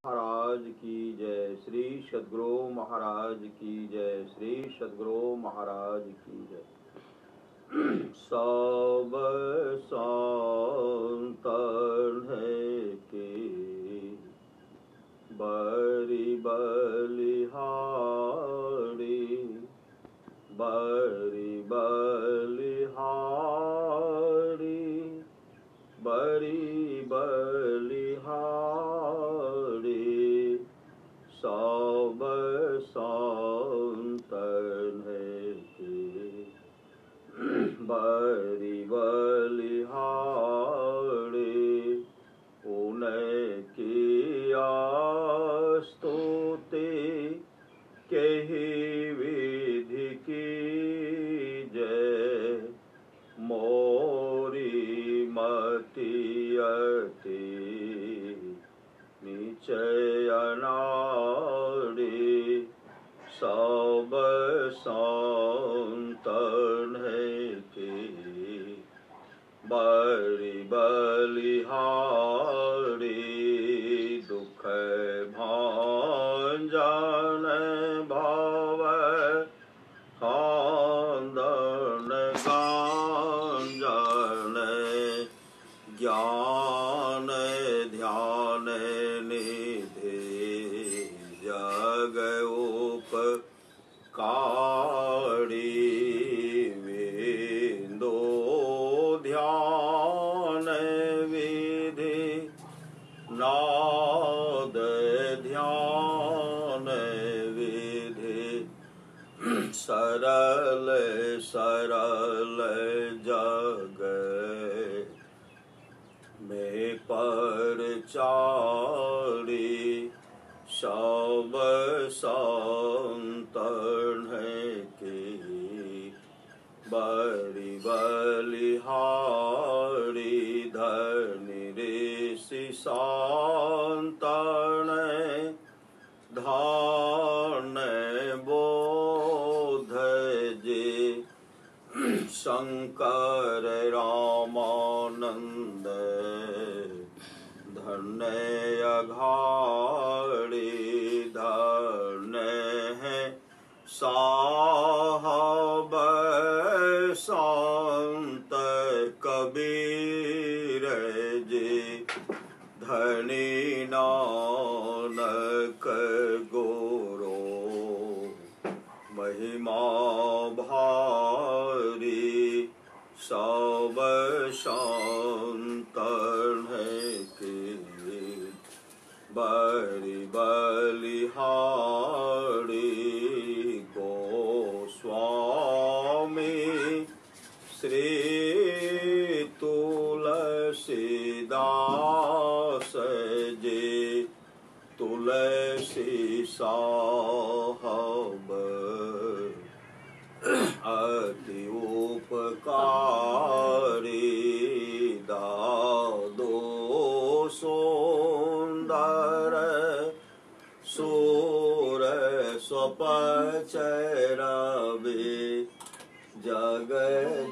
महाराज की जय। श्री सद्गुरु महाराज की जय। श्री सद्गुरु महाराज की जय। सब संतन के बरी बलिहारी, बरी बलिहारी, बरी बलिहारी। सब संतन के बरी बलिहारी। उनकी स्तुति कही विधि की जय। मोरी मति अति निचय अनाड़ी। सब संतन के बरी बलिहारी। दुख भांजन भव खांदन गांजन। ज्ञान ध्यान निधि जग उपकारी। विंदो ध्यान विधि नाद ध्यान विधि। सरल सरल जग में परचारी। सब संतन के बरी बलिहारी। धनि ऋषि संतन धान बोध जे। शंकर रामानंद धन्य अघाड़ी। धन्य है साहब संत कबीर जी। धनी नानक गोरो महिमा भारी। सब संतन के बरी बलिहारी। गोस्वामी श्री तुलसीदास जी। तुलसी साहब अति उपकारी। दादो सुंदर सूर स्वपचरवे। जग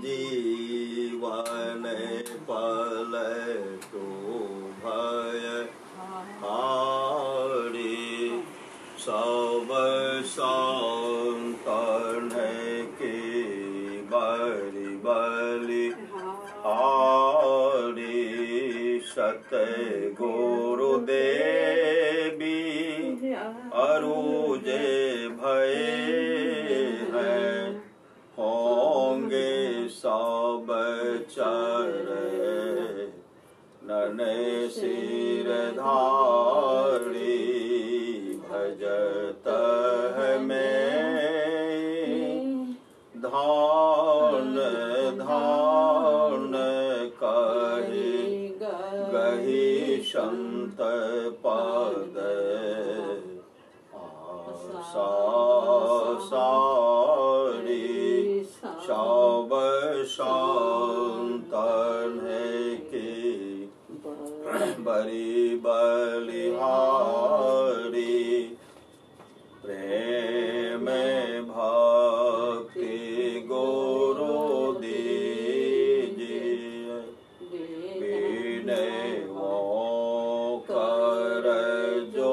जीवन पल तो भय हारी। सब संतन के बरी बलिहारी। सत गुरुदेवी अरुजे भये हैं। होंगे सब चर नने सिरधारी। भजत में धान धान कही गही संत पद। आशा सारी सब संतन के बरी बलिहारी। प्रेम भक्ति गुरु दीजिए। विनय कर जो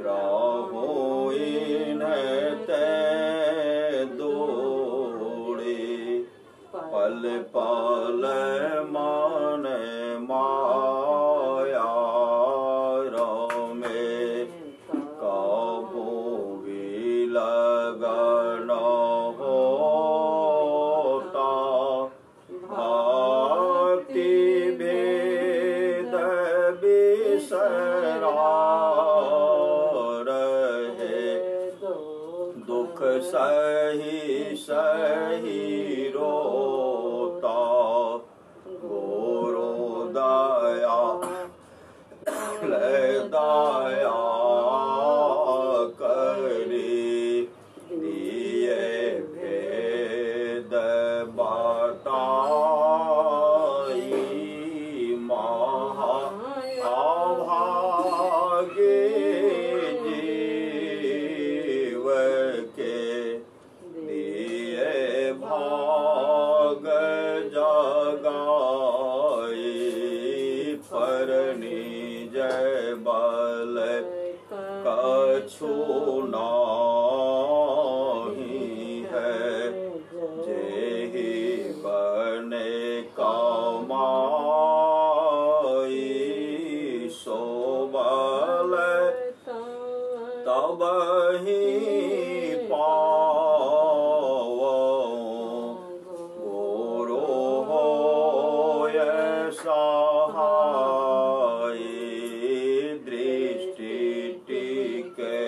राहो इन्हें ते दौड़े पल पल मान माया में काबू भी लगन होता भक्ति भेद बिसरा रहे दुख सही सही रोता गोरो दया ले दया करे दिए भेद बताई महा अभागे जीव के दिए भाग जगाए परनी जय बल कछु नाही है जेहि बने कमाई सो बल तब ही पावो गुरु होय सहाय दृष्टि टिके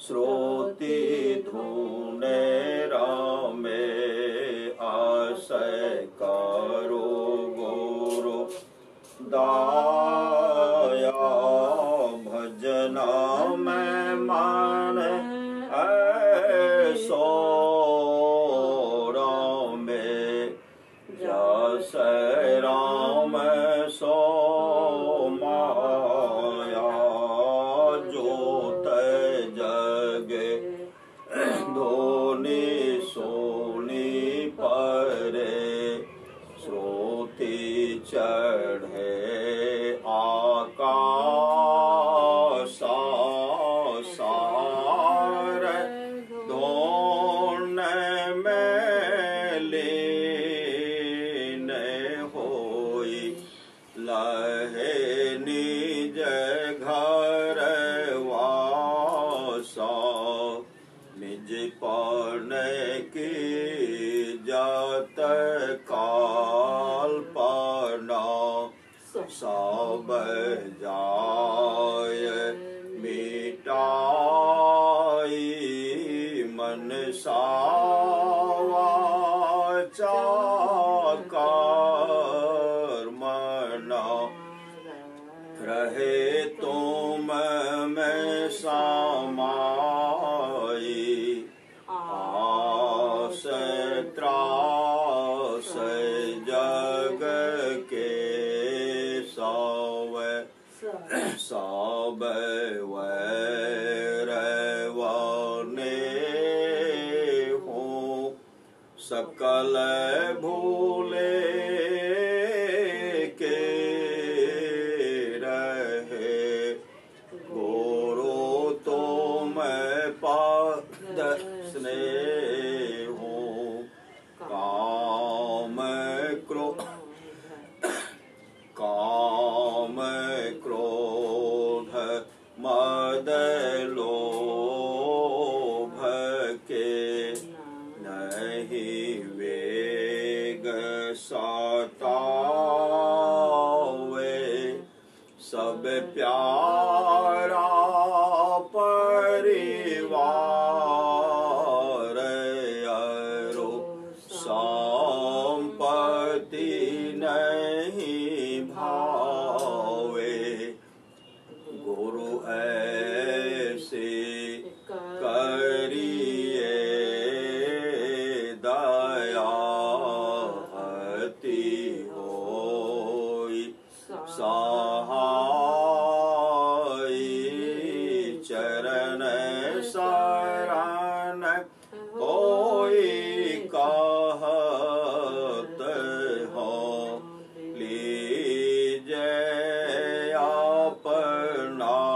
श्रुति धुने रामे आशय करो गुरु दाया भजना में मान ऐसो रामे जस राम सो माया जोत जगे धोनी सोनी परे श्रुति चढ़े आकाश सार धोन में लीन होई लहे निज घर वासा निज पण की जात काल्पना सब जाय मिटाई मन सावाचा कर्मणा रहे तुम में समाई आस त्रास जग के सब वैर वने हो सकल भूले के रहे गुरु तो मैं पाद स्नेह हूँ काम क्रोध मद लोभ के नहीं वेग सतावे सब प्यारा परिवार अरो संपत्ति नहीं भावे गुरु ऐसे करिए दया अति होई सहाय चरण शरण होई कहत हो लीजे अपनाई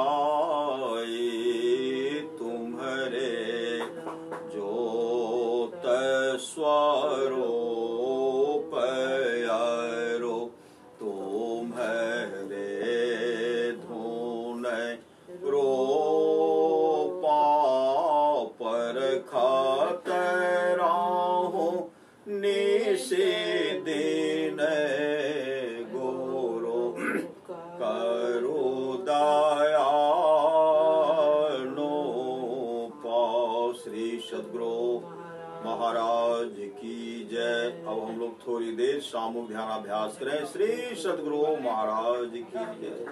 की जय। अब हम लोग थोड़ी देर सामूहिक ध्यानाभ्यास करें। श्री सद्गुरु महाराज की जय।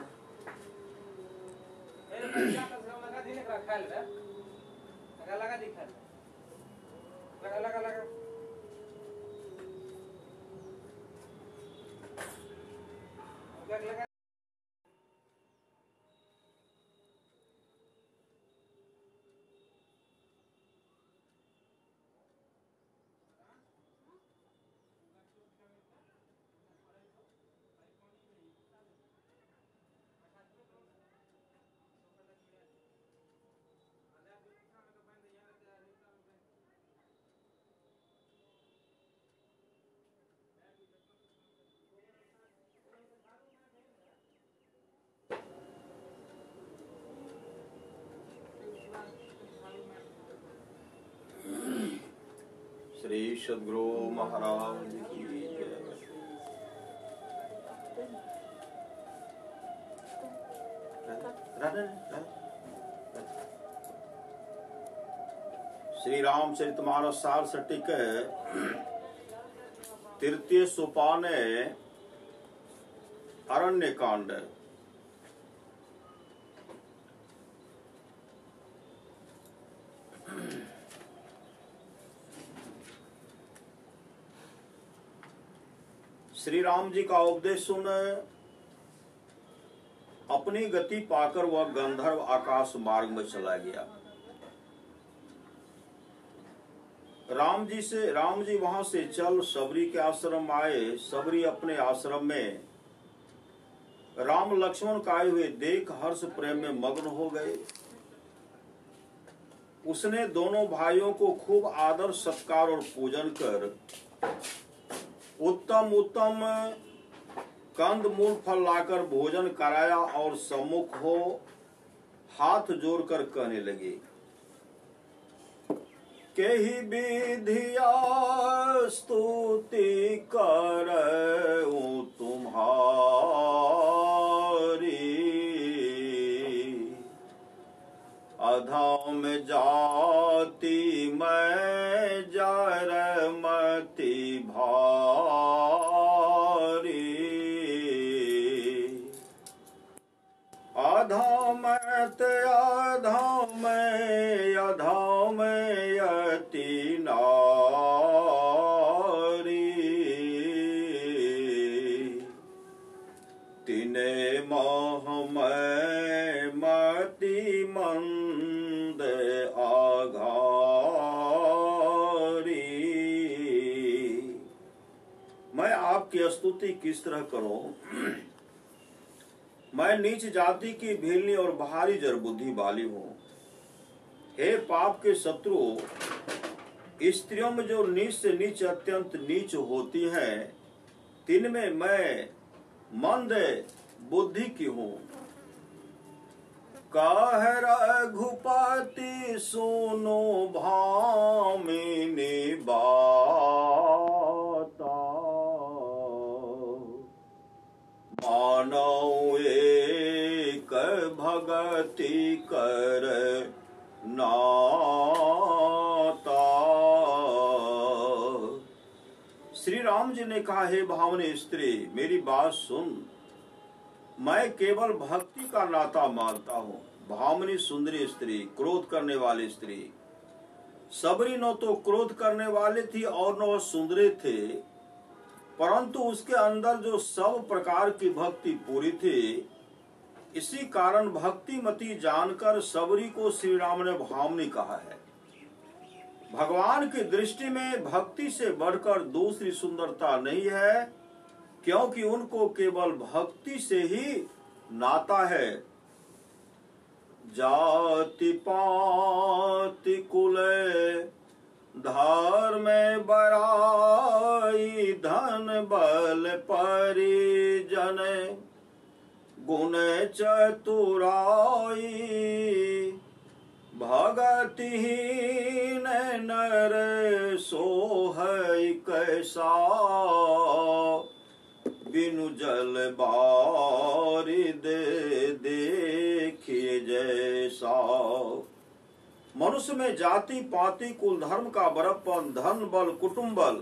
श्री सद्गुरु महाराज की जय। श्री रामचरितमानस सार सटिक तृतीय सोपान अरण्य कांड। श्री राम जी का उपदेश सुन अपनी गति पाकर वह गंधर्व आकाश मार्ग में चला गया। राम जी वहां से चल सबरी के आश्रम आए। सबरी अपने आश्रम में राम लक्ष्मण का आए हुए देख हर्ष प्रेम में मग्न हो गए। उसने दोनों भाइयों को खूब आदर सत्कार और पूजन कर उत्तम उत्तम कंद मूल फल लाकर भोजन कराया और सम्मुख हो हाथ जोड़कर कहने लगे, केहि विधिया स्तुति करऊं तुम्हारी, अधम जाति मैं जरमति भारी, अधमत अधम अधम यति नारी, तिने मोह में मति मंद आघारी। मैं आपकी स्तुति किस तरह करूं? मैं नीच जाति की भीलनी और भारी जड़ बुद्धि वाली हूं। हे पाप के शत्रु, स्त्रियों में जो नीच से नीच अत्यंत नीच होती हैं, तिनमें मैं मंद बुद्धि की हूं। कह रघुपति सुनो भामिनी बाता, मानव एक भगति कर नाता। श्री राम जी ने कहा, हे भावनी स्त्री, मेरी बात सुन। मैं केवल भक्ति का नाता मानता हूँ। भावनी सुंदरी स्त्री, क्रोध करने वाली स्त्री। सबरी न तो क्रोध करने वाले थी और न वह सुंदरी थे, परंतु उसके अंदर जो सब प्रकार की भक्ति पूरी थी। इसी कारण भक्तिमती जानकर सबरी को श्री राम ने भावनी कहा है। भगवान की दृष्टि में भक्ति से बढ़कर दूसरी सुंदरता नहीं है, क्योंकि उनको केवल भक्ति से ही नाता है। जाति पाति कुल धर्म बड़ाई, धन बल परिजन गुण चतुराई, भगतिहीन नर सोहै कैसा, बिनु जल बारिद देखिए जैसा। मनुष्य में जाति पाति कुल धर्म का बड़प्पन धन बल कुटुंब बल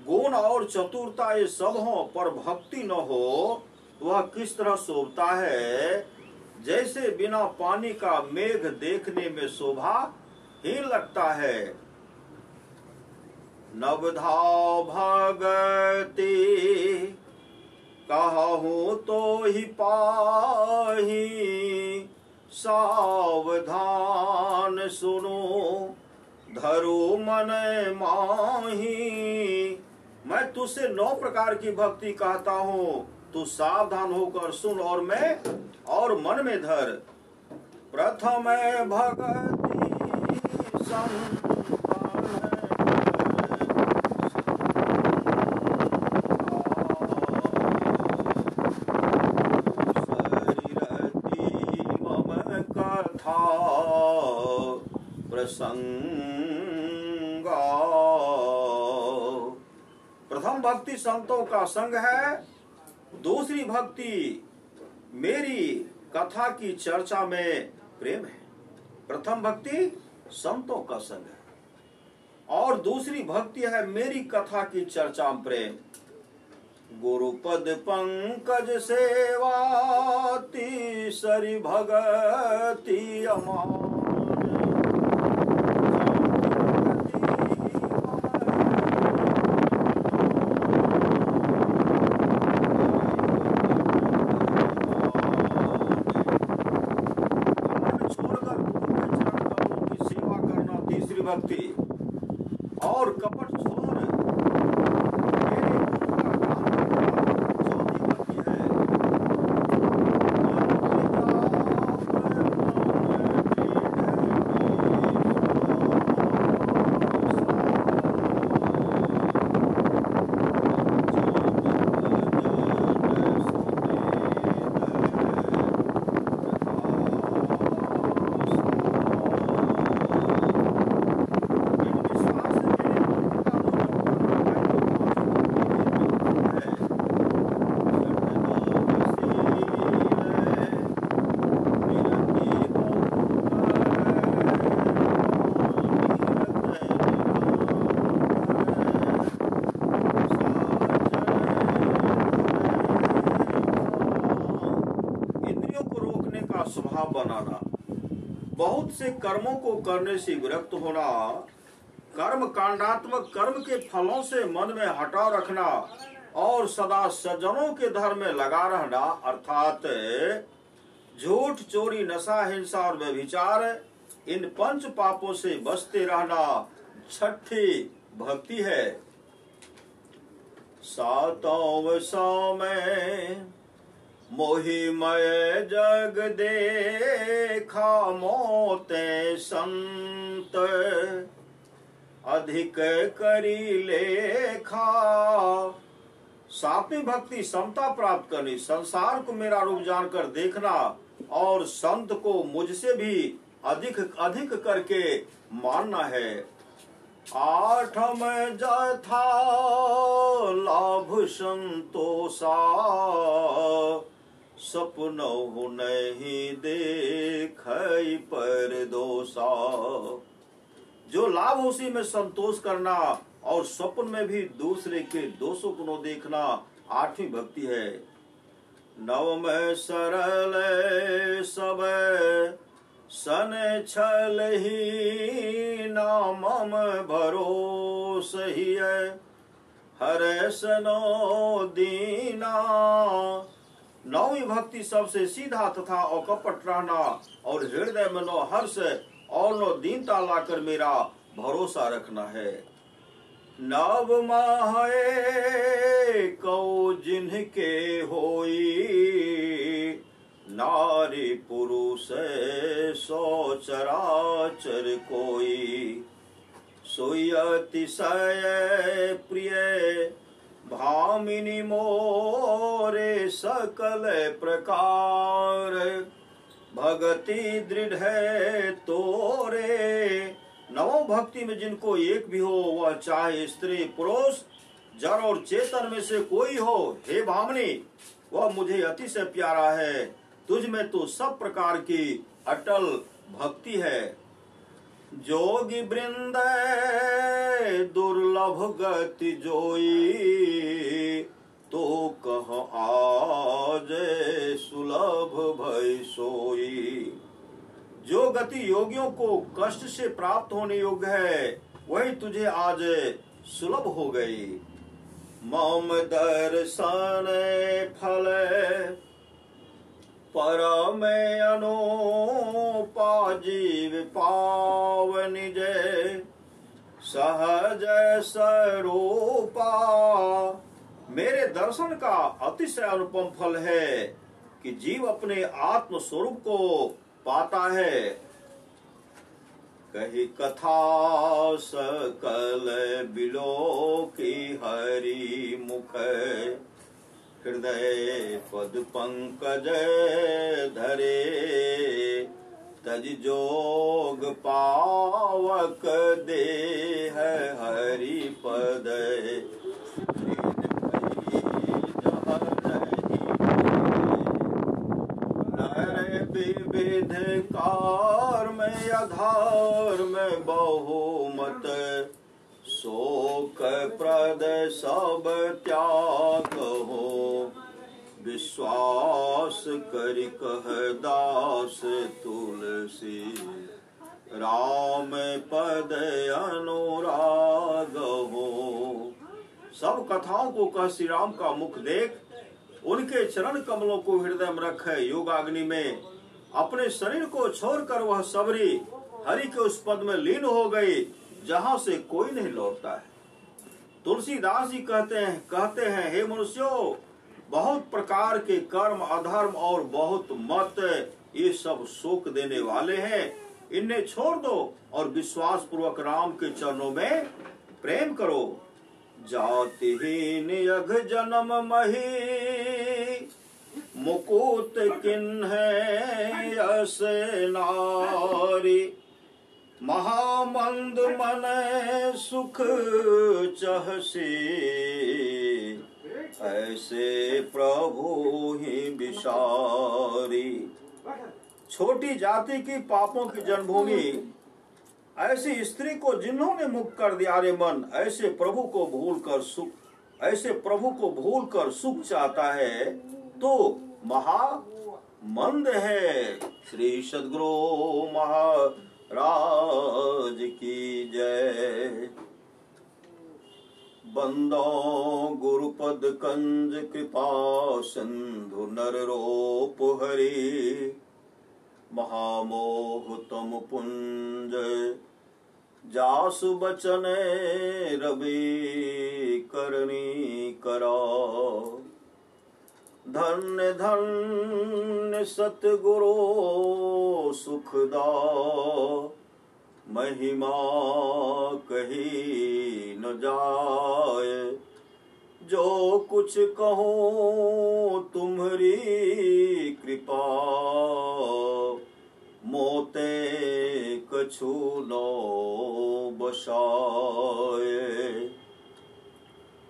गुण और चतुरता ये सब हो पर भक्ति न हो वह किस तरह शोभता है जैसे बिना पानी का मेघ देखने में शोभा ही लगता है। नवधा भगति कहूँ तो ही पाही सावधान सुनो धरो मन माही। मैं तुझसे 9 प्रकार की भक्ति कहता हूँ, तू सावधान होकर सुन और मन में धर। प्रथम भगति कथा प्रसंगा। प्रथम भक्ति संतों का संग है, दूसरी भक्ति मेरी कथा की चर्चा में प्रेम है। प्रथम भक्ति संतों का संग है और दूसरी भक्ति है मेरी कथा की चर्चा में प्रेम। गुरुपद पंकज सेवा तीसरी भगति अमान। भक्ति और कपट छोड़ स्वभाव बनाना, बहुत से कर्मों को करने से विरक्त होना, कर्म कांडात्मक कर्म के फलों से मन में हटाव रखना और सदा सज्जनों के धर्म में लगा रहना अर्थात झूठ चोरी नशा हिंसा और व्यभिचार इन 5 पापों से बचते रहना छठी भक्ति है। सातों समय मोहिमय जग देखा मोते संत अधिक करी लेखा। 7वीं भक्ति समता प्राप्त करनी, संसार को मेरा रूप जानकर देखना और संत को मुझसे भी अधिक अधिक करके मानना है। 8 जथा लाभ संतोषा सपनों नहीं देखई पर दोषा। जो लाभ उसी में संतोष करना और स्वप्न में भी दूसरे के दोषों को न देखना 8वीं भक्ति है। 9 सरल सब सन छल ही नामम भरोस ही है हरे सनो दीना। 9वीं भक्ति सबसे सीधा तथा अकपट रहना और हृदय में नो हर्ष और नो दीनता लाकर मेरा भरोसा रखना है। 9 माहे कौ जिनके होई नारी पुरुष सो चराचर कोई। सोई अतिशय प्रिय भामिनी मोरे सकल प्रकार भगति दृढ़ है तोरे। 9 भक्ति में जिनको एक भी हो वह चाहे स्त्री पुरुष जड़ और चेतन में से कोई हो, हे भामिनी वह मुझे अतिशय प्यारा है। तुझ में तो सब प्रकार की अटल भक्ति है। जोगी वृंद दुर्लभ गति जोई, तो कह आज सुलभ भय सोई। जो गति योगियों को कष्ट से प्राप्त होने योग्य है, वही तुझे आज सुलभ हो गई। मम दर्शन फल परम अनुपा जीव पावन जय, सहज स्वरूपा। मेरे दर्शन का अतिशय अनुपम फल है कि जीव अपने आत्म स्वरूप को पाता है। कही कथा सकल बिलो की हरि मुख, हृदय पद पंकज धरे, तज जोग पावक देह हरि पद। विविध कार में आधार में बहुमत, शोक प्रद सब त्याग हो। विश्वास करि कह दास तुलसी, राम पद अनुराग हो। सब कथाओं को कह श्री राम का मुख देख, उनके चरण कमलों को हृदय में रखे। योगाग्नि में अपने शरीर को छोड़कर वह सबरी हरि के उस पद में लीन हो गई जहां से कोई नहीं लौटता है। तुलसीदास जी कहते हैं हे मनुष्यों, बहुत प्रकार के कर्म अधर्म और बहुत मत, ये सब शोक देने वाले हैं। इन्हें छोड़ दो और विश्वास पूर्वक राम के चरणों में प्रेम करो। जातिहीन यघ जन्म मही, मुकुट किन्ह यस नारी। महामंद मन सुख चहसी, ऐसे प्रभु ही विसारी। छोटी जाति की पापों की जन्मभूमि ऐसी स्त्री को जिन्होंने मुक्त कर दिया रे मन, ऐसे प्रभु को भूल कर सुख चाहता है तो महामंद है। श्री सद्गुरु महाराज की जय। बंदो गुरुपद कंज कृपा सिंधु नर रोप हरि। महामोह तम पुंज जासु बचन रवि करनी करा। धन्य धन्य सतगुरु सुखदा, महिमा कही न जाए। जो कुछ कहो तुम्हारी कृपा, मोते कछु नो बसाए।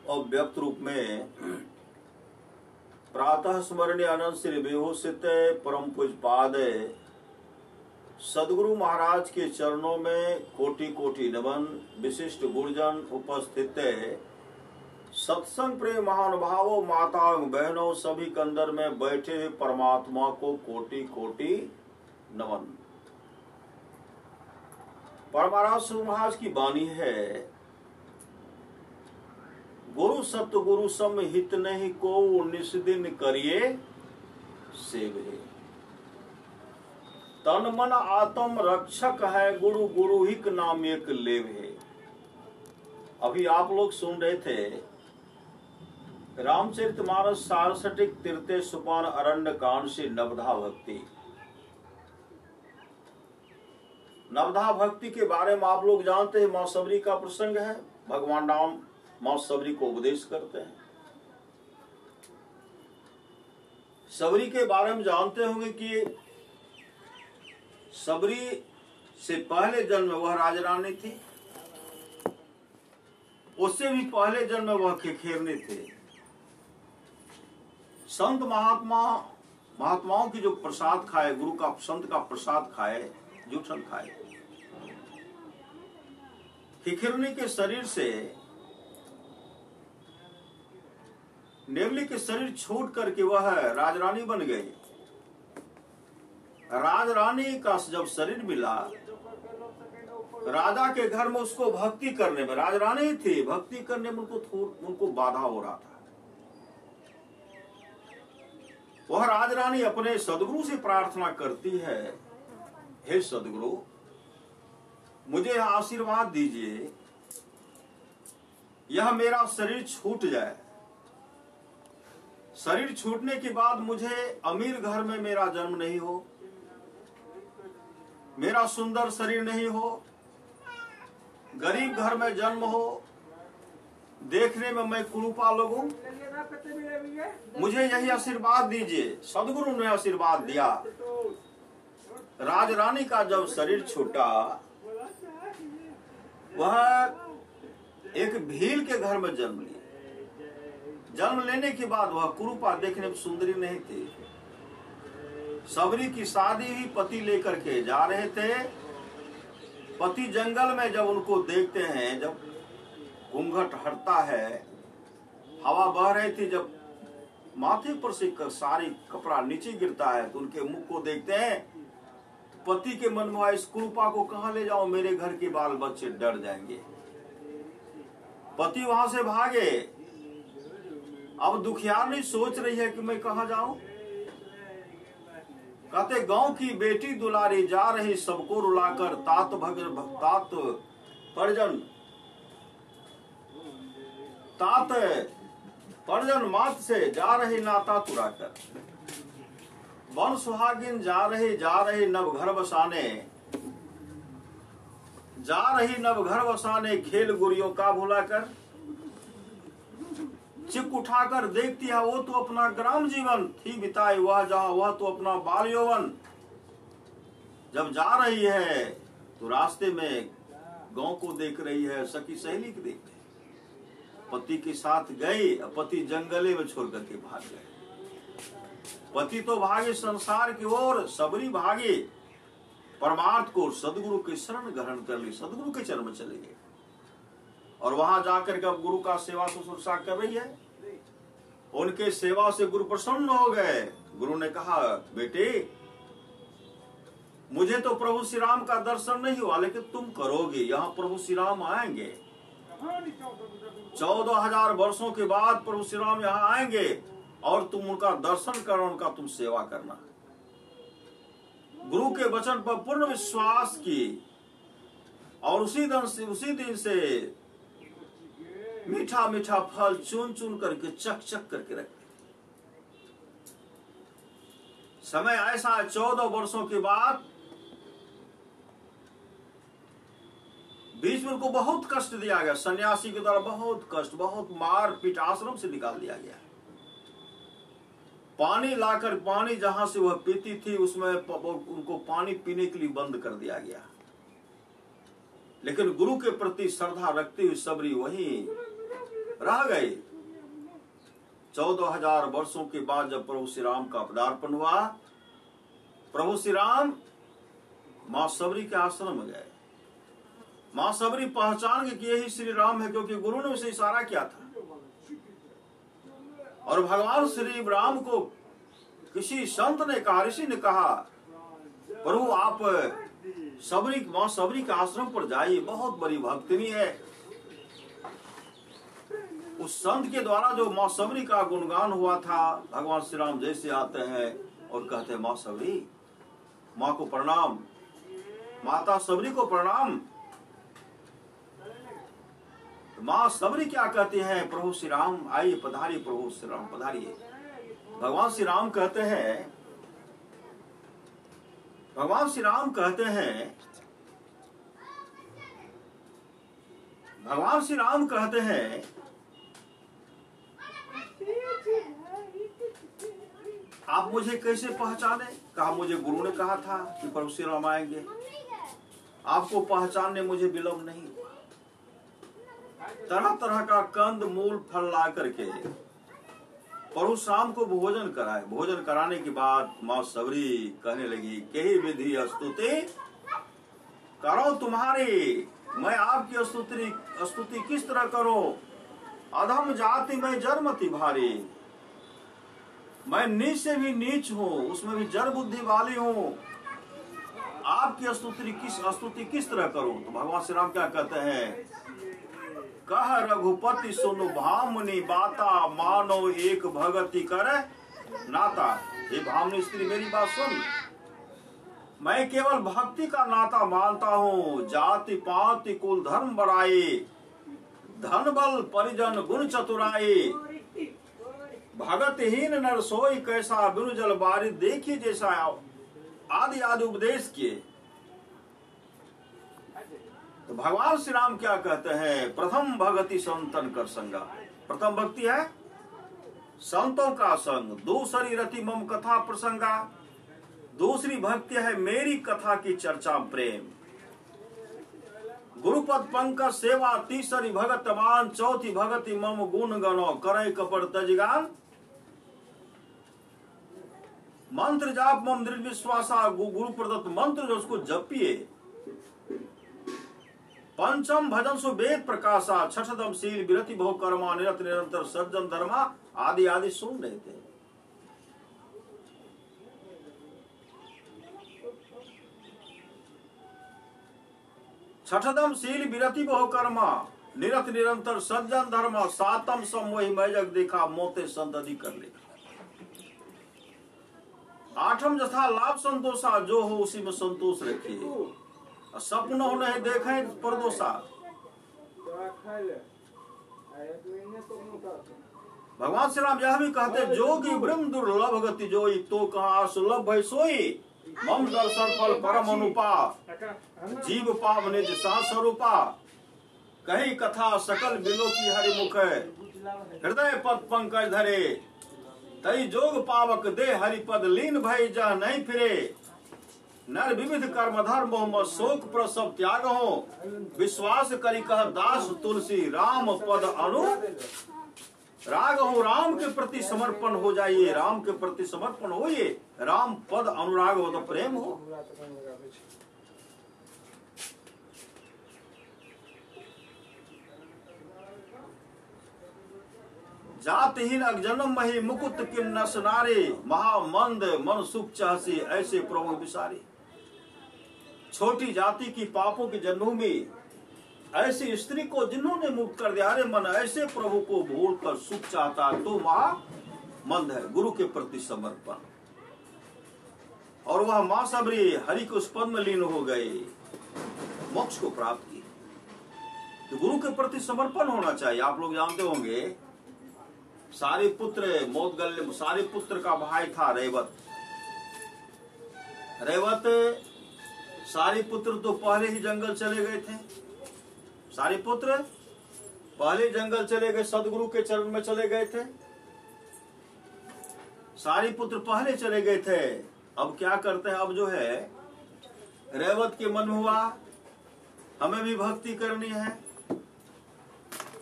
और व्यक्त रूप में प्रातः स्मरणीय आनंद श्री विभूषित परम पूज्यपाद सद्गुरु महाराज के चरणों में कोटि कोटि नमन। विशिष्ट गुरुजन उपस्थित, सत्संग प्रेम महानुभावों, माता बहनों, सभी के अंदर में बैठे हुए परमात्मा को कोटि कोटि नमन। परमाराज महाराज की वाणी है, गुरु सतगुरु सम हित नहीं को, निस दिन करिए सेवे। तन मन आत्म रक्षक है, गुरु गुरु हिक नाम एक लेवे। अभी आप लोग सुन रहे थे रामचरितमानस सारसठिक तीर्थे सुपान अरण्य कांड से नवधा भक्ति। नवधा भक्ति के बारे में आप लोग जानते हैं, मां सबरी का प्रसंग है। भगवान राम मां सबरी को उपदेश करते हैं। सबरी के बारे में जानते होंगे कि सबरी से पहले जन्म में वह राजरानी थी, उससे भी पहले जन्म में वह खेरने थे। संत महात्माओं की जो प्रसाद खाए, गुरु का संत का प्रसाद खाए, जूठन खाए, हिखिरनी के शरीर से नेवली के शरीर छोड़ करके वह राजरानी बन गई। राजरानी का जब शरीर मिला, राजा के घर में उसको भक्ति करने में, राजरानी थी, भक्ति करने में उनको बाधा हो रहा था। वह राजरानी अपने सदगुरु से प्रार्थना करती है, हे सदगुरु मुझे आशीर्वाद दीजिए, यह मेरा शरीर छूट जाए। शरीर छूटने के बाद मुझे अमीर घर में मेरा जन्म नहीं हो, मेरा सुंदर शरीर नहीं हो, गरीब घर में जन्म हो, देखने में मैं कुरूपा लगूं, मुझे यही आशीर्वाद दीजिए। सदगुरु ने आशीर्वाद दिया। राजरानी का जब शरीर छूटा, वह एक भील के घर में जन्म ली। जन्म लेने के बाद वह कुरूपा देखने में सुंदरी नहीं थी। सबरी की शादी ही पति लेकर के जा रहे थे। पति जंगल में जब उनको देखते हैं, जब घूंघट हटता है, हवा बह रही थी, जब माथे पर से सारी कपड़ा नीचे गिरता है तो उनके मुख को देखते हैं। पति के मन में इस कुरूपा को कहां ले जाऊं, मेरे घर के बाल बच्चे डर जाएंगे। पति वहां से भागे। अब दुखियारनी सोच रही है कि मैं कहां जाऊं। कहते गांव की बेटी दुलारी जा रही सबको रुलाकर, तात परजन मात से जा रही नाता तुराकर। वन सुहागिन जा रही नव घर बसाने, जा रही नव घर बसाने, खेल गुरियों का भुलाकर। चिक उठाकर देखती है वो तो अपना ग्राम जीवन थी बिताई, वह तो अपना बाल यौवन। जब जा रही है तो रास्ते में गांव को देख रही है, सखी सहेली को देख रही है। पति के साथ गई, पति जंगले में छोड़ करके भाग गए। पति तो भागे संसार की ओर, सबरी भागे परमार्थ को, सदगुरु की शरण ग्रहण कर ली, सदगुरु के चरण में चले गए। और वहां जाकर के अब गुरु का सेवा शुश्रूषा कर रही है। उनके सेवा से गुरु प्रसन्न हो गए। गुरु ने कहा, बेटे मुझे तो प्रभु श्री राम का दर्शन नहीं हुआ, लेकिन तुम करोगे। यहाँ प्रभु श्री राम आएंगे, 14,000 वर्षों के बाद प्रभु श्री राम यहाँ आएंगे और तुम उनका दर्शन करो, उनका तुम सेवा करना। गुरु के वचन पर पूर्ण विश्वास की और उसी दिन से मीठा मीठा फल चुन चुन करके चक चक करके रखते। समय ऐसा 14 वर्षों के बाद बीच में उनको बहुत कष्ट दिया गया। सन्यासी के द्वारा बहुत कष्ट, बहुत मार पीट, आश्रम से निकाल दिया गया। पानी लाकर, पानी जहां से वह पीती थी उसमें उनको पानी पीने के लिए बंद कर दिया गया। लेकिन गुरु के प्रति श्रद्धा रखती हुई सबरी वहीं रह गई। 14,000 वर्षों के बाद जब प्रभु श्री राम का पदार्पण हुआ, प्रभु श्री राम मां सबरी के आश्रम में गए। मां सबरी पहचान गई कि यही श्री राम है, क्योंकि गुरु ने उसे इशारा किया था। और भगवान श्री राम को किसी संत ने कहा, ऋषि ने कहा, प्रभु आप मां सबरी के आश्रम पर जाइए, बहुत बड़ी भक्तिनी है। उस संत के द्वारा जो मां सबरी का गुणगान हुआ था, भगवान श्री राम जैसे आते हैं और कहते हैं, मां सबरी, मां को प्रणाम, माता सबरी को प्रणाम। मां सबरी क्या कहती हैं, प्रभु श्री राम आइए, पधारिए, प्रभु श्री राम पधारिए। भगवान श्री राम कहते हैं, भगवान श्री राम कहते हैं, भगवान श्री राम कहते हैं, आप मुझे कैसे पहचाने? कहा, मुझे गुरु ने कहा था कि प्रभु श्री राम आएंगे, आपको पहचानने मुझे विलंब नहीं हुआ। तरह तरह का कंद मूल फल ला करके प्रभु शाम को भोजन कराए। भोजन कराने के बाद मां सबरी कहने लगी, कही विधि स्तुति करो तुम्हारी, मैं आपकी स्तुति किस तरह करूं? अधम जाति में जन्मति भारी, मैं नीच से भी नीच हूं, उसमें भी जड़ बुद्धि वाली हूं। आपकी स्तुति किस तरह करूं? तो भगवान श्री राम क्या कहते हैं? कह रघुपति सुन भामनी बाता, मानो एक भगति करे नाता। हे भामनी स्त्री मेरी बात सुन, मैं केवल भक्ति का नाता मानता हूँ। जाति पाति कुल धर्म बड़ाई, धन बल परिजन गुण चतुराई। भगतहीन नर सोई कैसा, बिनु जल बारी देखिए जैसा। आदि आदि उपदेश किए। तो भगवान श्री राम क्या कहते हैं? प्रथम भगति संतन कर संगा। प्रथम भक्ति है संतों का संग, दूसरी रति मम कथा प्रसंगा। दूसरी भक्ति है मेरी कथा की चर्चा प्रेम। गुरुपद पंकज सेवा, तीसरी भगत मान। चौथी भगति मम गुण गणो, करे कपड़ तजगान। मंत्र जाप मम दृढ़ विश्वासा, गुरु प्रदत्त मंत्र जो उसको जपिए। पंचम भजन सु वेद प्रकाशा, छठदम शील विरति भोग कर्मा। निरत निरंतर सज्जन धर्मा, आदि आदि सुन रहे थे। छठदम शील विरति बहु कर्मा, निरत निरंतर सज्जन धर्म। सातम समोहि मैं जग देखा, मोते संत अधिक कर ले। आठम जथा लाभ संतोषा, जो हो उसी में संतोष रखिए। सपन हो नहीं देखे परदोषा। भगवान श्री राम यह भी कहते, जोगी ब्रह्म दुर्लभ गति जोई, तो कहा सुलभ भय सोई। मम दर्शन फल परम अनुपा, जीव पाव निज सा स्वरूपा। कही कथा सकल बिलो की हरि मुख, हृदय पद पंकज धरे। तई जोग पावक दे हरिपद, लीन भय जह नहीं फिरे। नर विविध कर्म धर्म हो, शोक प्रसव त्याग हो। विश्वास करी कह दास तुलसी, राम पद अनु राग हो। राम के प्रति समर्पण हो जाइए, राम के प्रति समर्पण होइए। राम पद अनुराग हो तो प्रेम हो। जातिहीन अजन्म मही, मुकुट किन्नस नारे। महामंद मन सुख चाहसी, ऐसे प्रभु विसारी। छोटी जाति की पापों की जन्मभूमि, ऐसी स्त्री को जिन्होंने मुक्त कर दिया। अरे मन ऐसे प्रभु को भूल कर सुख चाहता तो महामंद है। गुरु के प्रति समर्पण, और वह मां सबरी हरि के उस पद में लीन हो गए, मोक्ष को प्राप्त की। तो गुरु के प्रति समर्पण होना चाहिए। आप लोग जानते होंगे, सारे पुत्र मोदगल्य, सारे पुत्र का भाई था रेवत। सारे पुत्र तो पहले ही जंगल चले गए थे। सारे पुत्र पहले जंगल चले गए, सदगुरु के चरण में चले गए थे। सारे पुत्र पहले चले गए थे। अब क्या करते हैं? अब जो है रेवत के मन हुआ हमें भी भक्ति करनी है।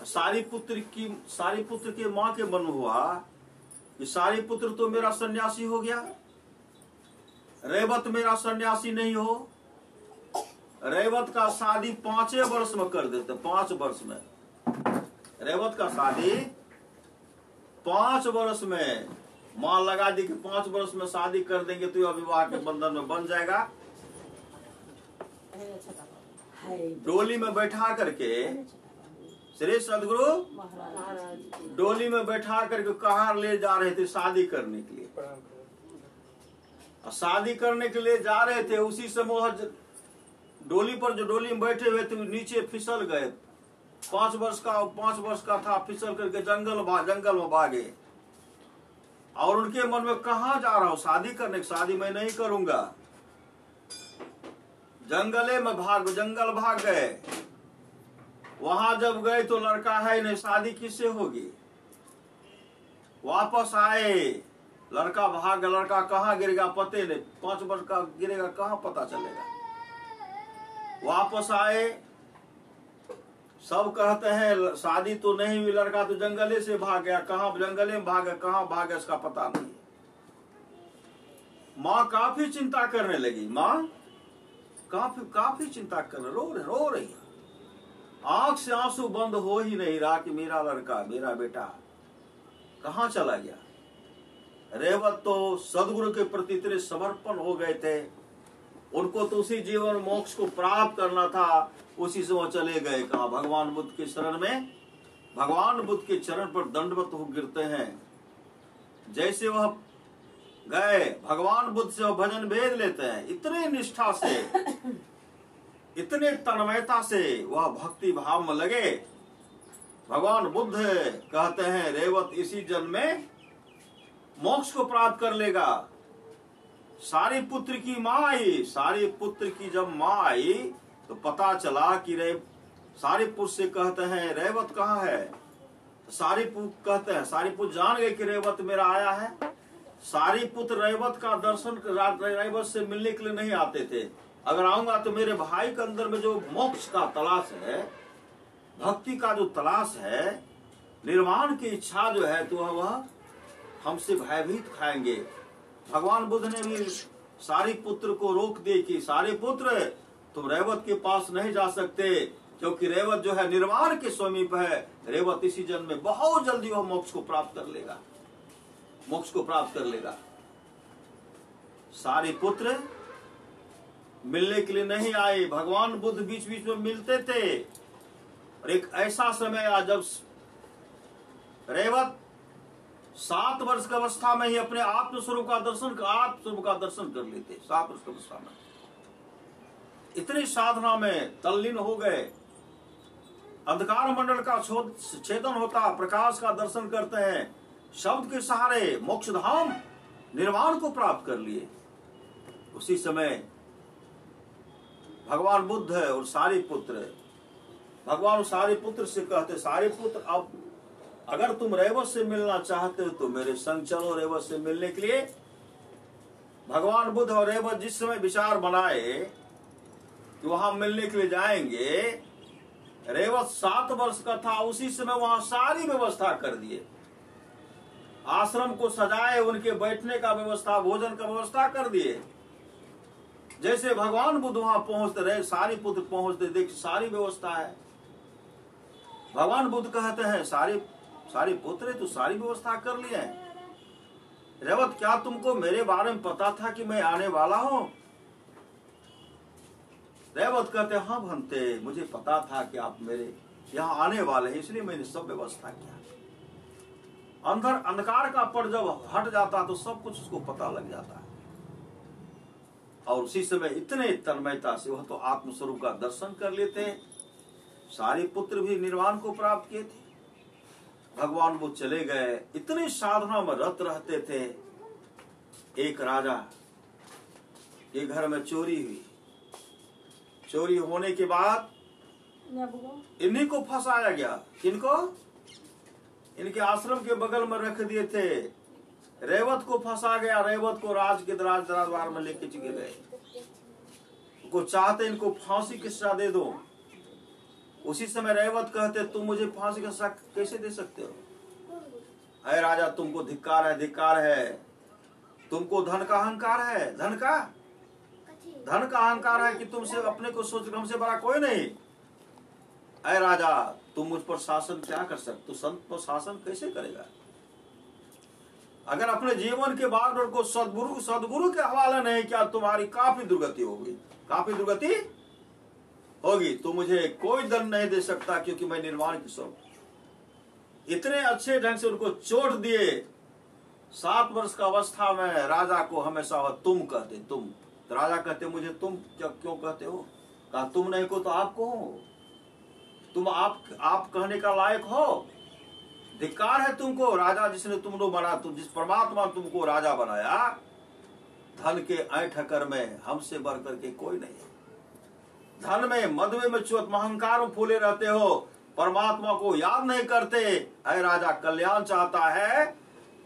सारी पुत्र के माँ के मन हुआ कि सारी पुत्र तो मेरा सन्यासी हो गया, रेवत मेरा सन्यासी नहीं हो। रेवत का शादी 5 वर्ष में कर देते। 5 वर्ष में रेवत का शादी 5 वर्ष में मां लगा दी कि 5 वर्ष में शादी कर देंगे तो यह विवाह के बंधन में बन जाएगा। डोली में बैठा करके श्री सदगुरु डोली में बैठा करके कहाँ ले जा रहे थे? शादी करने के लिए। शादी करने के लिए जा रहे थे, उसी समय डोली पर जो डोली में बैठे हुए थे नीचे फिसल गए। 5 वर्ष का था, फिसल करके जंगल में भागे। और उनके मन में कहाँ जा रहा हूँ शादी करने? शादी मैं नहीं करूंगा। जंगल भाग गए। वहां जब गए तो लड़का है नहीं, शादी किससे होगी? वापस आए, लड़का भाग, लड़का कहाँ गिरेगा पते नहीं। 5 वर्ष का गिरेगा कहाँ पता चलेगा। वापस आए, सब कहते हैं शादी तो नहीं हुई, लड़का तो जंगले से भाग गया। कहाँ जंगले में भागा, कहाँ भागा इसका पता नहीं। माँ काफी चिंता करने लगी। माँ काफी चिंता कर रो रही। आंख से आंसू बंद हो ही नहीं रहा कि मेरा लड़का, मेरा बेटा कहाँ चला गया। रेवत तो सदगुरु के प्रति इतने समर्पण हो गए थे, उनको तो उसी जीवन मोक्ष को प्राप्त करना था, उसी से वो चले गए। कहा भगवान बुद्ध के शरण में, भगवान बुद्ध के चरण पर दंडवत हो गिरते हैं। जैसे वह गए, भगवान बुद्ध से वह भजन भेद लेते हैं। इतने निष्ठा से, इतने तन्मयता से वह भक्ति भाव में लगे। भगवान बुद्ध कहते हैं रेवत इसी जन्म में मोक्ष को प्राप्त कर लेगा। सारी पुत्र की माँ आई, सारी पुत्र की जब माँ आई तो पता चला कि सारी पुत्र से कहते हैं रेवत कहाँ है। सारी पुत्र कहते हैं, सारी पुत्र जान गए कि रेवत मेरा आया है। सारी पुत्र रेवत का दर्शन, रेवत से मिलने के लिए नहीं आते थे। अगर आऊंगा तो मेरे भाई के अंदर में जो मोक्ष का तलाश है, भक्ति का जो तलाश है, निर्वाण की इच्छा जो है, तो वह हमसे भयभीत खाएंगे। भगवान बुद्ध ने भी सारी पुत्र को रोक दिए कि सारे पुत्र तुम रेवत के पास नहीं जा सकते, क्योंकि रेवत जो है निर्वाण के समीप है। रेवत इसी जन्म में बहुत जल्दी वह मोक्ष को प्राप्त कर लेगा, मोक्ष को प्राप्त कर लेगा। सारे पुत्र मिलने के लिए नहीं आए। भगवान बुद्ध बीच बीच में मिलते थे। और एक ऐसा समय आया जब रेवत 7 वर्ष की अवस्था में ही अपने आत्मस्वरूप का दर्शन कर लेते। 7 वर्ष की अवस्था में इतनी साधना में तल्लीन हो गए। अंधकार मंडल का छेदन होता, प्रकाश का दर्शन करते हैं। शब्द के सहारे मोक्ष धाम निर्वाण को प्राप्त कर लिए। उसी समय भगवान बुद्ध और सारे पुत्र, भगवान सारे पुत्र से कहते, सारे पुत्र अब अगर तुम रेवत से मिलना चाहते हो तो मेरे संग चलो रेवत से मिलने के लिए। भगवान बुद्ध और रेवत जिस समय विचार बनाए कि वहां मिलने के लिए जाएंगे, रेवत 7 वर्ष का था, उसी समय वहां सारी व्यवस्था कर दिए। आश्रम को सजाए, उनके बैठने का व्यवस्था, भोजन का व्यवस्था कर दिए। जैसे भगवान बुद्ध वहां पहुंचते रहे, सारी पुत्र पहुंचते, देख सारी व्यवस्था है। भगवान बुद्ध कहते हैं सारे पुत्र तो सारी व्यवस्था कर लिए हैं। रेवत क्या तुमको मेरे बारे में पता था कि मैं आने वाला हूं? रेवत कहते हाँ भंते, मुझे पता था कि आप मेरे यहाँ आने वाले हैं, इसलिए मैंने सब व्यवस्था किया। अंधकार का पट जब हट जाता तो सब कुछ उसको पता लग जाता है। और उसी समय इतने तन्मयता से वह तो आत्मस्वरूप का दर्शन कर लेते। सारे पुत्र भी निर्वाण को प्राप्त किए थे। भगवान वो चले गए, इतने साधना में रत रहते थे। एक राजा के घर में चोरी हुई। चोरी होने के बाद इन्हीं को फंसाया गया। किनको? इनके आश्रम के बगल में रख दिए थे। रेवत को फंसा गया। रेवत को राज के दरबार में लेके चले गए। उनको चाहते इनको फांसी की सजा दे दो। उसी समय रेवत कहते तुम मुझे फांसी की सजा कैसे दे सकते हो? अरे राजा, तुमको धिक्कार है। तुमको धन का अहंकार है। धन का अहंकार है कि तुमसे अपने को सोच, हमसे बड़ा कोई नहीं। अरे राजा, तुम मुझ पर शासन क्या कर सकते? तो संत पर शासन कैसे करेगा? अगर अपने जीवन के बागडोर को सदगुरु के हवाले नहीं किया, तुम्हारी काफी दुर्गति होगी। तो मुझे कोई दंड नहीं दे सकता, क्योंकि मैं निर्वाण की स्वरूप। इतने अच्छे ढंग से उनको चोट दिए। 7 वर्ष का अवस्था में राजा को हमेशा वह तुम कहते। तुम तो राजा कहते मुझे तुम क्यों कहते हो? कहा तुम नहीं को तो आप कहो। तुम आप कहने का लायक हो। धिक्कार है तुमको। राजा जिसने तुमको बना, जिस परमात्मा तुमको राजा बनाया, धन के ऐठकर में हमसे बढ़कर के कोई नहीं है। धन में, मद में, चुत अहंकार में फूले रहते हो, परमात्मा को याद नहीं करते। ऐ राजा, कल्याण चाहता है,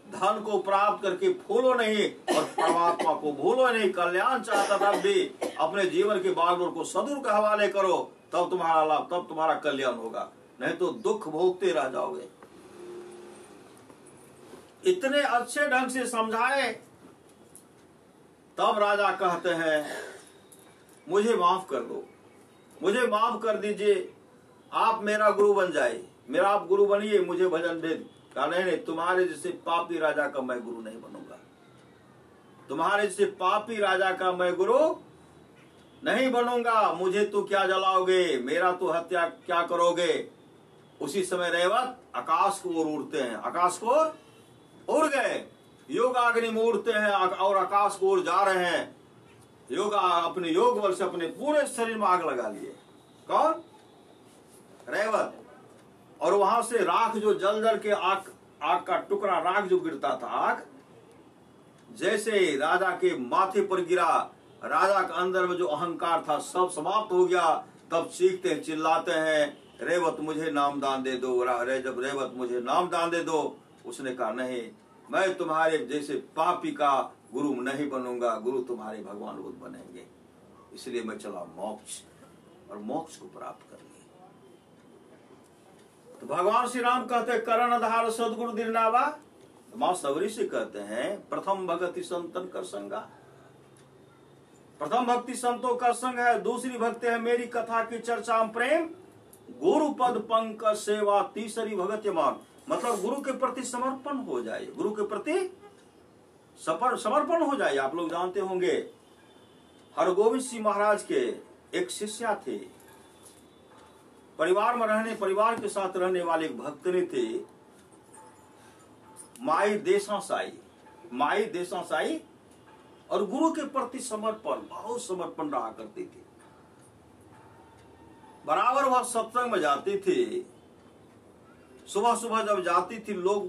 धन को प्राप्त करके फूलो नहीं और परमात्मा को भूलो नहीं। कल्याण चाहता तब भी अपने जीवन के बागडोर को सदगुरु के हवाले करो, तब तुम्हारा लाभ, तब तुम्हारा कल्याण होगा। नहीं तो दुख भोगते रह जाओगे। इतने अच्छे ढंग से समझाए। तब राजा कहते हैं मुझे माफ कर दो, मुझे माफ कर दीजिए। आप मेरा गुरु बन जाए, मेरा आप गुरु बनिए, मुझे भजन दे। कहा नहीं नहीं, तुम्हारे जैसे पापी राजा का मैं गुरु नहीं बनूंगा, तुम्हारे जैसे पापी राजा का मैं गुरु नहीं बनूंगा। मुझे तो क्या जलाओगे, मेरा तो हत्या क्या करोगे। उसी समय रेवत आकाश को ओर उड़ते हैं, आकाश को ओर उड़ गए, योगाग्नि में उड़ते हैं और आकाश को ओर जा रहे हैं। योगा अपने योग बल से अपने पूरे शरीर में आग लगा लिए। कौन? रेवत। और वहां से राख जो जल जल के आग का टुकड़ा राख जो गिरता था, आग जैसे राजा के माथे पर गिरा, राजा के अंदर में जो अहंकार था सब समाप्त हो गया। तब चीखते हैं, चिल्लाते हैं, रेवत मुझे नामदान दे दो, जब रेवत मुझे नामदान दे दो। उसने कहा नहीं, मैं तुम्हारे जैसे पापी का गुरु नहीं बनूंगा, गुरु तुम्हारे भगवान बुद्ध बनेंगे। इसलिए मैं चला मोक्ष, और मोक्ष को प्राप्त कर लिया। तो भगवान श्री राम कहते करण आधार सदगुरु दिरनावा। मां सबरी से कहते हैं प्रथम भक्ति संतन कर संगा। प्रथम भक्ति संतों का संग है, दूसरी भक्ति है मेरी कथा की चर्चा प्रेम, गुरु पद पंकज सेवा, तीसरी भगत मान। मतलब गुरु के प्रति समर्पण हो जाए, गुरु के प्रति समर्पण हो जाए। आप लोग जानते होंगे हरगोविंद सिंह महाराज के एक शिष्या थे, परिवार के साथ रहने वाले एक भक्तनी थे, माई देसासाई, और गुरु के प्रति समर्पण, बहुत समर्पण रहा करती थी। बराबर वह सत्संग में जाती थी, सुबह सुबह जब जाती थी लोग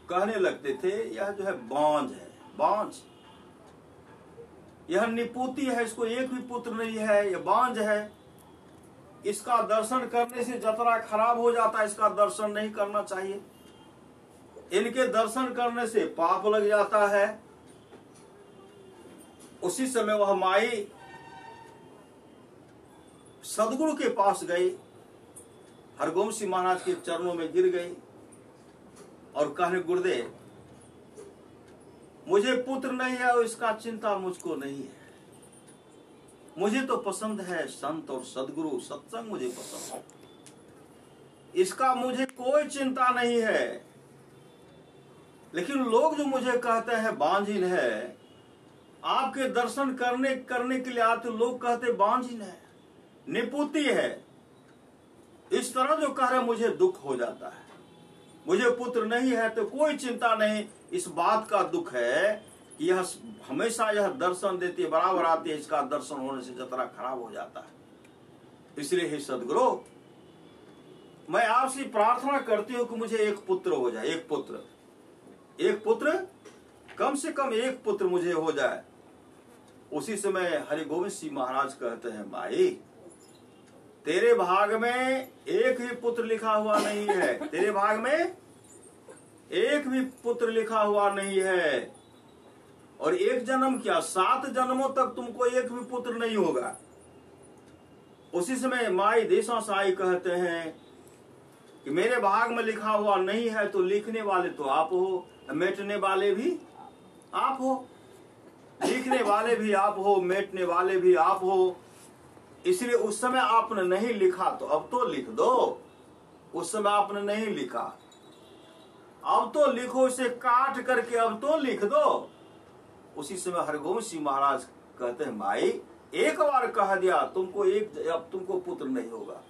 कहने लगते थे यह जो है बांझ है, बांझ, यह निपुती है, इसको एक भी पुत्र नहीं है, यह बांझ है, इसका दर्शन करने से जतरा खराब हो जाता है, इसका दर्शन नहीं करना चाहिए, इनके दर्शन करने से पाप लग जाता है। उसी समय वह माई सदगुरु के पास गई, हरगोविंद सिंह महाराज के चरणों में गिर गई और कहने गुरुदेव मुझे पुत्र नहीं है और इसका चिंता मुझको नहीं है, मुझे तो पसंद है संत और सदगुरु, सत्संग मुझे पसंद है, इसका मुझे कोई चिंता नहीं है। लेकिन लोग जो मुझे कहते हैं बांझिन है, आपके दर्शन करने के लिए आते लोग कहते बांझिन है, निपुती है, इस तरह जो कह रहे मुझे दुख हो जाता है। मुझे पुत्र नहीं है तो कोई चिंता नहीं, इस बात का दुख है कि यह हमेशा यह दर्शन देती है, बराबर आती है, इसका दर्शन होने से जतरा खराब हो जाता है। इसलिए हे सदगुरु, मैं आपसे प्रार्थना करती हूँ कि मुझे एक पुत्र हो जाए, एक पुत्र, कम से कम एक पुत्र मुझे हो जाए। उसी समय हरिगोविंद सिंह महाराज कहते हैं माई तेरे भाग में एक ही पुत्र लिखा हुआ नहीं है, तेरे भाग में एक भी पुत्र लिखा हुआ नहीं है, और एक जन्म क्या 7 जन्मों तक तुमको एक भी पुत्र नहीं होगा। उसी समय माई देसासाई कहते हैं कि मेरे भाग में लिखा हुआ नहीं है तो लिखने वाले तो आप हो, मेटने वाले भी आप हो, लिखने वाले भी आप हो, मेटने वाले भी आप हो। इसलिए उस समय आपने नहीं लिखा तो अब तो लिख दो, उस समय आपने नहीं लिखा, अब तो लिखो, इसे काट करके अब तो लिख दो। उसी समय हरगोविंद सिंह महाराज कहते हैं माई एक बार कह दिया तुमको अब तुमको पुत्र नहीं होगा,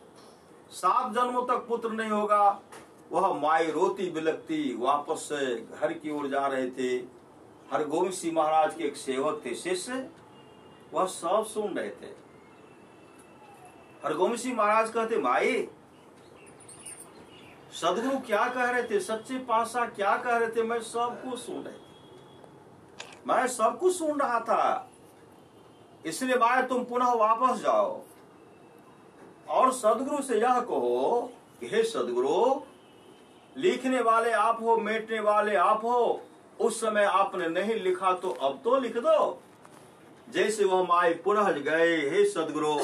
7 जन्मों तक पुत्र नहीं होगा। वह माई रोती बिलखती वापस से घर की ओर जा रहे थे। हरगोविंद सिंह महाराज के एक सेवक थे, शिष्य, वह सब सुन रहे थे। हरगोविंद सिंह महाराज कहते माई सदगुरु क्या कह रहे थे, सच्चे पातशाह क्या कह रहे थे, मैं सब कुछ सुन रहे थे, मैं सब कुछ सुन रहा था। इसलिए माए तुम पुनः वापस जाओ और सदगुरु से यह कहो कि हे सदगुरु, लिखने वाले आप हो, मेटने वाले आप हो, उस समय आपने नहीं लिखा तो अब तो लिख दो। जैसे वह माए पुनः गए, हे सदगुरु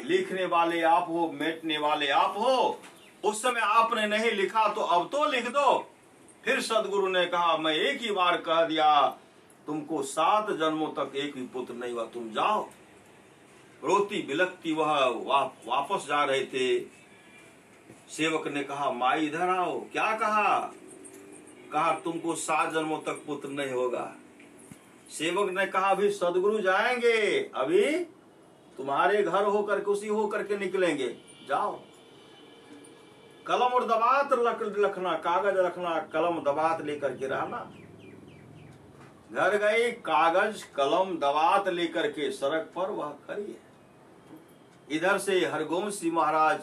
लिखने वाले आप हो, मेटने वाले आप हो, उस समय आपने नहीं लिखा तो अब तो लिख दो। फिर सदगुरु ने कहा मैं एक ही बार कह दिया तुमको 7 जन्मों तक एक भी पुत्र नहीं हुआ, तुम जाओ। रोती बिलखती वह वापस जा रहे थे। सेवक ने कहा माई इधर आओ। क्या कहा? कहा तुमको 7 जन्मों तक पुत्र नहीं होगा। सेवक ने कहा अभी सदगुरु जाएंगे, अभी तुम्हारे घर होकर के उसी होकर के निकलेंगे, जाओ। कलम और दबात रखना, कागज रखना, कलम दबात लेकर के रहना। घर गई, कागज कलम दबात लेकर के सड़क पर वह खड़ी है। इधर से हरगोविंद सिंह महाराज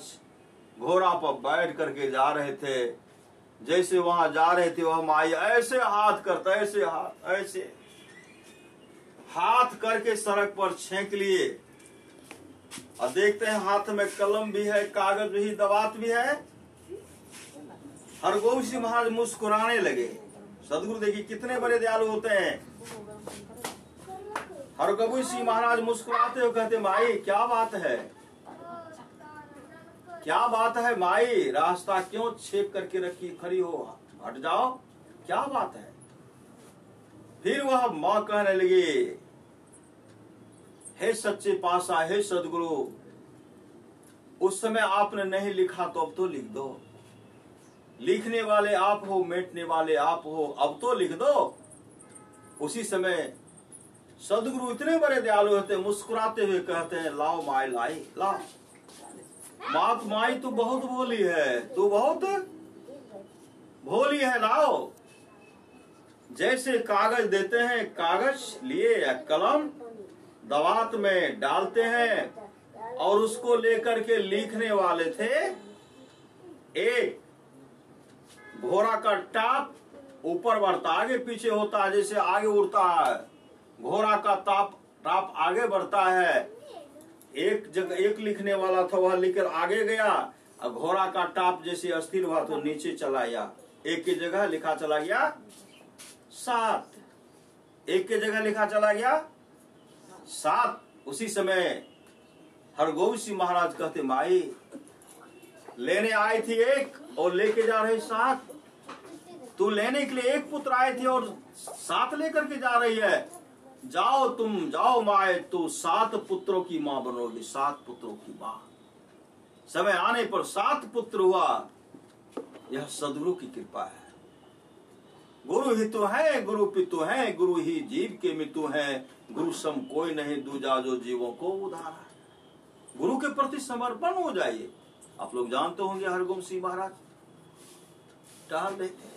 घोड़ा पर बैठ करके जा रहे थे। जैसे वहां जा रहे थे वह माई ऐसे हाथ करता, ऐसे हाथ करके सड़क पर छेंक लिए। और देखते हैं हाथ में कलम भी है, कागज भी, दबात भी है। हरगोविंद सिंह महाराज मुस्कुराने लगे। सदगुरु देखिए कितने बड़े दयालु होते हैं। हरगोविंद सिंह महाराज मुस्कुराते हुए कहते माई क्या बात है, क्या बात है माई, रास्ता क्यों छेक करके रखी खड़ी हो, हट जाओ, क्या बात है। फिर वह मां कहने लगी हे सच्चे पातशाह, हे सदगुरु, उस समय आपने नहीं लिखा तो अब तो लिख दो। लिखने वाले आप हो, मिटने वाले आप हो, अब तो लिख दो। उसी समय सदगुरु इतने बड़े दयालु होते, मुस्कुराते हुए कहते हैं लाओ माई, लाई लाओ। बात माई तू बहुत भोली है, तू बहुत भोली है, लाओ। जैसे कागज देते हैं, कागज लिए या कलम दवात में डालते हैं और उसको लेकर के लिखने वाले थे। एक घोड़ा का टाप ऊपर बढ़ता, आगे पीछे होता है, जैसे आगे उड़ता है घोड़ा का टाप आगे बढ़ता है। एक जगह एक लिखने वाला था, वह लिखकर आगे गया, और घोड़ा का टाप जैसे अस्थिर हुआ तो नीचे चला गया। एक की जगह लिखा चला गया 7, एक की जगह लिखा चला गया 7। उसी समय हरगोविंद सिंह महाराज कहते माई लेने आई थी एक और लेके जा रही 7। तू लेने के लिए एक पुत्र आए थे और 7 लेकर के जा रही है। जाओ तुम, जाओ माए, तू 7 पुत्रों की मां बनोगी, 7 पुत्रों की मां। समय आने पर 7 पुत्र हुआ। यह सदगुरु की कृपा है। गुरु ही तो है, गुरु पितु है, गुरु ही जीव के मितु है। गुरु सम कोई नहीं दूजा जो जीवों को उधारा। गुरु के प्रति समर्पण हो जाइए। आप लोग जानते होंगे हरगोविंद सिंह महाराज टहल रहे थे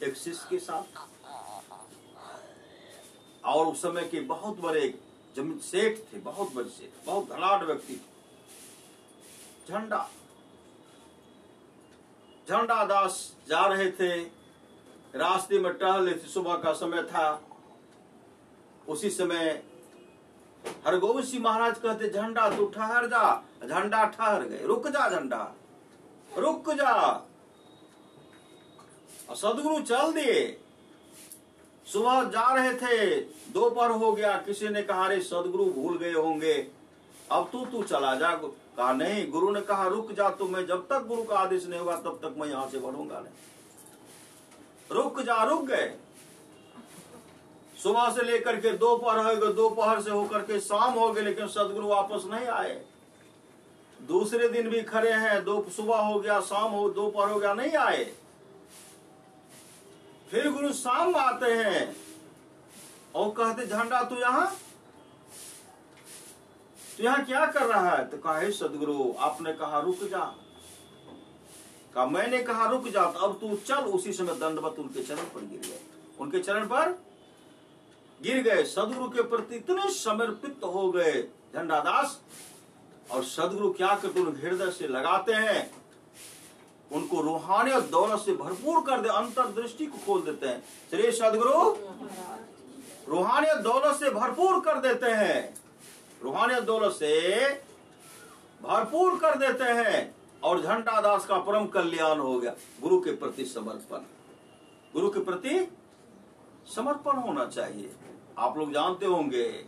एक शिष्य के साथ, और उस समय के बहुत बड़े जमीन सेठ थे, बहुत बड़े सेठ, बहुत धनाढ़ व्यक्ति। झंडा दास जा रहे थे, रास्ते में टहल रहे थे, सुबह का समय था। उसी समय हरगोविंद सिंह महाराज कहते झंडा तू ठहर जा। झंडा ठहर गए, रुक जा झंडा, रुक जा। और सदगुरु चल दिए। सुबह जा रहे थे, दोपहर हो गया। किसी ने कहा रे सदगुरु भूल गए होंगे, अब तू चला जा। कहा नहीं, गुरु ने कहा रुक जा। तो मैं जब तक गुरु का आदेश नहीं होगा तब तक मैं यहां से बढ़ूंगा नहीं। रुक जा, रुक गए। सुबह से लेकर के दोपहर हो गए, दोपहर से होकर के शाम हो गए, लेकिन सदगुरु वापस नहीं आए। दूसरे दिन भी खड़े हैं, सुबह हो गया, शाम हो, दोपहर हो गया, नहीं आए। फिर गुरु शाम आते हैं और कहते झंडा तू यहाँ क्या कर रहा है? तो कहा सदगुरु आपने कहा रुक जा। कहा मैंने कहा रुक जा, तो अब तू चल। उसी समय दंडवत उनके चरण पर गिर गए, उनके चरण पर गिर गए। सदगुरु के प्रति इतने समर्पित हो गए झंडादास। और सदगुरु क्या करते उन्हें हृदय से लगाते हैं, उनको रूहानी और दौलत से भरपूर कर दे, अंतर्दृष्टि को खोल देते हैं। श्री सदगुरु रूहानी और दौलत से भरपूर कर देते हैं, रूहानी और दौलत से भरपूर कर देते हैं। और झंडादास का परम कल्याण हो गया। गुरु के प्रति समर्पण, गुरु के प्रति समर्पण होना चाहिए। आप लोग जानते होंगे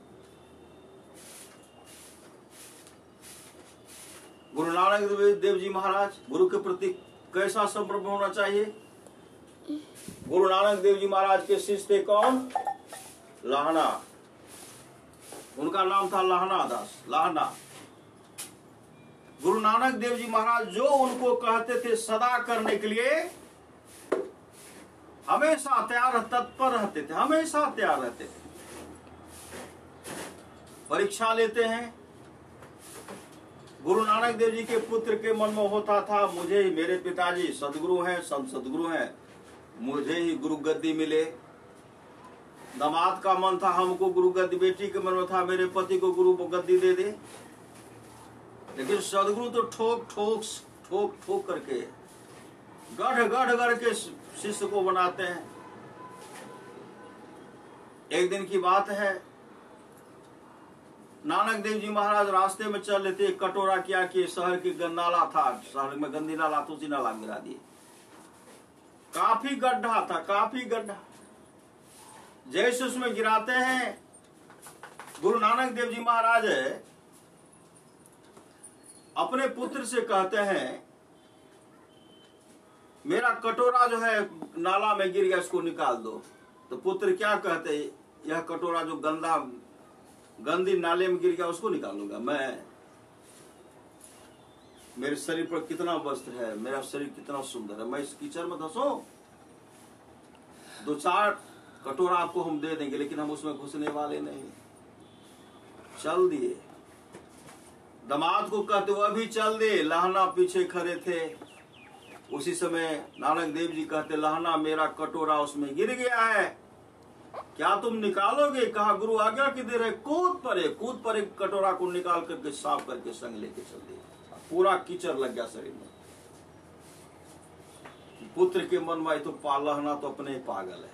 गुरु नानक देव जी महाराज, गुरु के प्रति कैसा समर्पण होना चाहिए। गुरु नानक देव जी महाराज के शिष्य थे कौन? लाहना, उनका नाम था लाहना दास, लाहना। गुरु नानक देव जी महाराज जो उनको कहते थे सदा करने के लिए हमेशा तैयार तत्पर रहते थे, हमेशा तैयार रहते थे। परीक्षा लेते हैं। गुरु नानक देव जी के पुत्र के मन में होता था मुझे ही, मेरे पिताजी सदगुरु हैं, संत सदगुरु हैं, मुझे ही गुरु गद्दी मिले। दामाद का मन था हमको गुरु गद्दी, बेटी के मन में था मेरे पति को गुरु गद्दी दे दे। लेकिन सदगुरु तो ठोक ठोक ठोक ठोक करके गढ़ गढ़ गढ़ के शिष्य को बनाते हैं। एक दिन की बात है, नानक देव जी महाराज रास्ते में चल रहे थे। कटोरा क्या कि शहर की नाला था, शहर में गंदी नाला तो उसी नाला गिरा दिए। काफी गड्ढा था, काफी गड्ढा। जैसे उसमें गिराते हैं, गुरु नानक देव जी महाराज अपने पुत्र से कहते हैं मेरा कटोरा जो है नाला में गिर गया, इसको निकाल दो। तो पुत्र क्या कहते, यह कटोरा जो गंदी नाले में गिर गया उसको निकालूंगा मैं? मेरे शरीर पर कितना वस्त्र है, मेरा शरीर कितना सुंदर है, मैं इस कीचड़ में धंसो? 2-4 कटोरा आपको हम दे देंगे, लेकिन हम उसमें घुसने वाले नहीं। चल दिए। दामाद को कहते वह भी चल दे। लहना पीछे खड़े थे। उसी समय नानक देव जी कहते लहना मेरा कटोरा उसमें गिर गया है, क्या तुम निकालोगे? कहा गुरु आज्ञा की देर है। कूद पड़े कटोरा को निकाल करके साफ करके संग लेके चल दिए। पूरा कीचड़ लग गया शरीर में। पुत्र के मन में तो लहना तो अपने ही पागल है।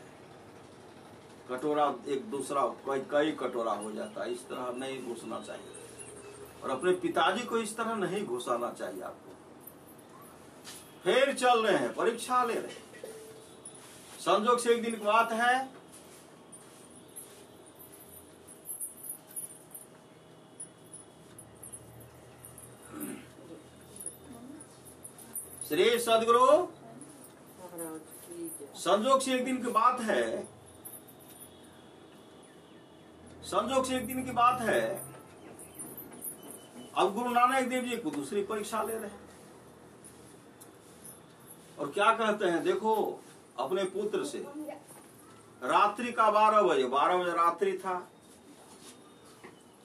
कटोरा एक दूसरा कई कटोरा हो जाता है। इस तरह नहीं घुसना चाहिए, और अपने पिताजी को इस तरह नहीं घुसाना चाहिए आपको। फिर चल रहे हैं, परीक्षा ले रहे हैं। संजोग से एक दिन की बात है, श्री सदगुरु, संजोग से एक दिन की बात है, संजोग से एक दिन की बात है, अब गुरु नानक देव जी को दूसरी परीक्षा ले रहे हैं। और क्या कहते हैं, देखो अपने पुत्र से, रात्रि का 12 बजे रात्रि था,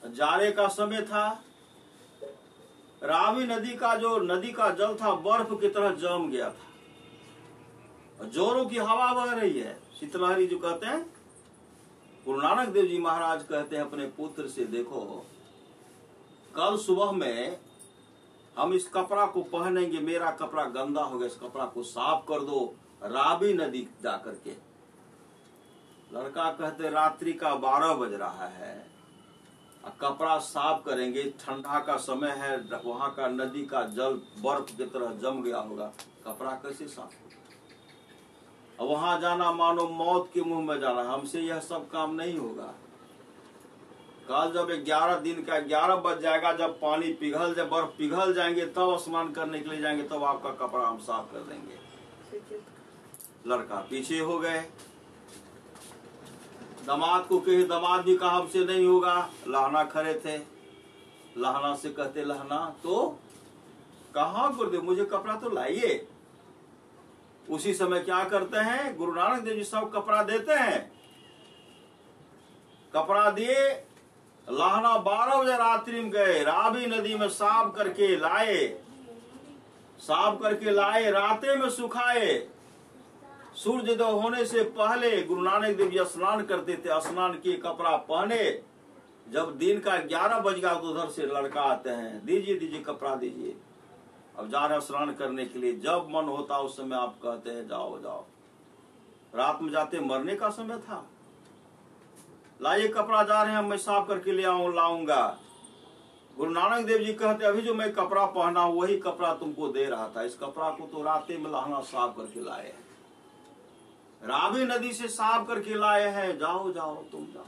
जाड़े का समय था। रावी नदी का जल था बर्फ की तरह जम गया था, और जोरों की हवा बह रही है, शीतलहरी जो कहते हैं। गुरु नानक देव जी महाराज कहते हैं अपने पुत्र से, देखो कल सुबह में हम इस कपड़ा को पहनेंगे, मेरा कपड़ा गंदा हो गया, इस कपड़ा को साफ कर दो रावी नदी जा करके। लड़का कहते रात्रि का 12 बज रहा है, कपड़ा साफ करेंगे, ठंडा का समय है, वहां का नदी का जल बर्फ की तरह जम गया होगा, कपड़ा कैसे साफ होगा? अब वहां जाना मानो मौत के मुंह में जाना, हमसे यह सब काम नहीं होगा। कल जब 11 दिन का 11 बज जाएगा, जब पानी पिघल जाए, बर्फ पिघल जाएंगे, तब स्नान करने के लिए जाएंगे, तब आपका कपड़ा हम साफ कर देंगे। लड़का पीछे हो गए। दामाद को कहे, दामाद भी कहा हमसे नहीं होगा। लहना खड़े थे। लहना से कहते लहना तो कहा गुरुदेव मुझे कपड़ा तो लाइए। उसी समय क्या करते हैं, गुरु नानक देव जी सब कपड़ा देते हैं। कपड़ा दिए। लहना 12 बजे रात्रि में गए, रावी नदी में साफ करके लाए, राते में सुखाए। सूर्योदय होने से पहले गुरु नानक देव जी स्नान करते थे, स्नान किए, कपड़ा पहने। जब दिन का 11 बज गया तो उधर से लड़का आते हैं, दीजिए कपड़ा दीजिए, अब जा रहे स्नान करने के लिए। जब मन होता उस समय आप कहते हैं जाओ। रात में जाते, मरने का समय था। लाइए कपड़ा, जा रहे हैं, मैं साफ करके ले लाऊंगा। गुरु नानक देव जी कहते अभी जो मैं कपड़ा पहना वही कपड़ा तुमको दे रहा था, इस कपड़ा को तो राते में लहना साफ करके लाए हैं, रावी नदी से साफ करके लाए हैं, जाओ तुम जाओ।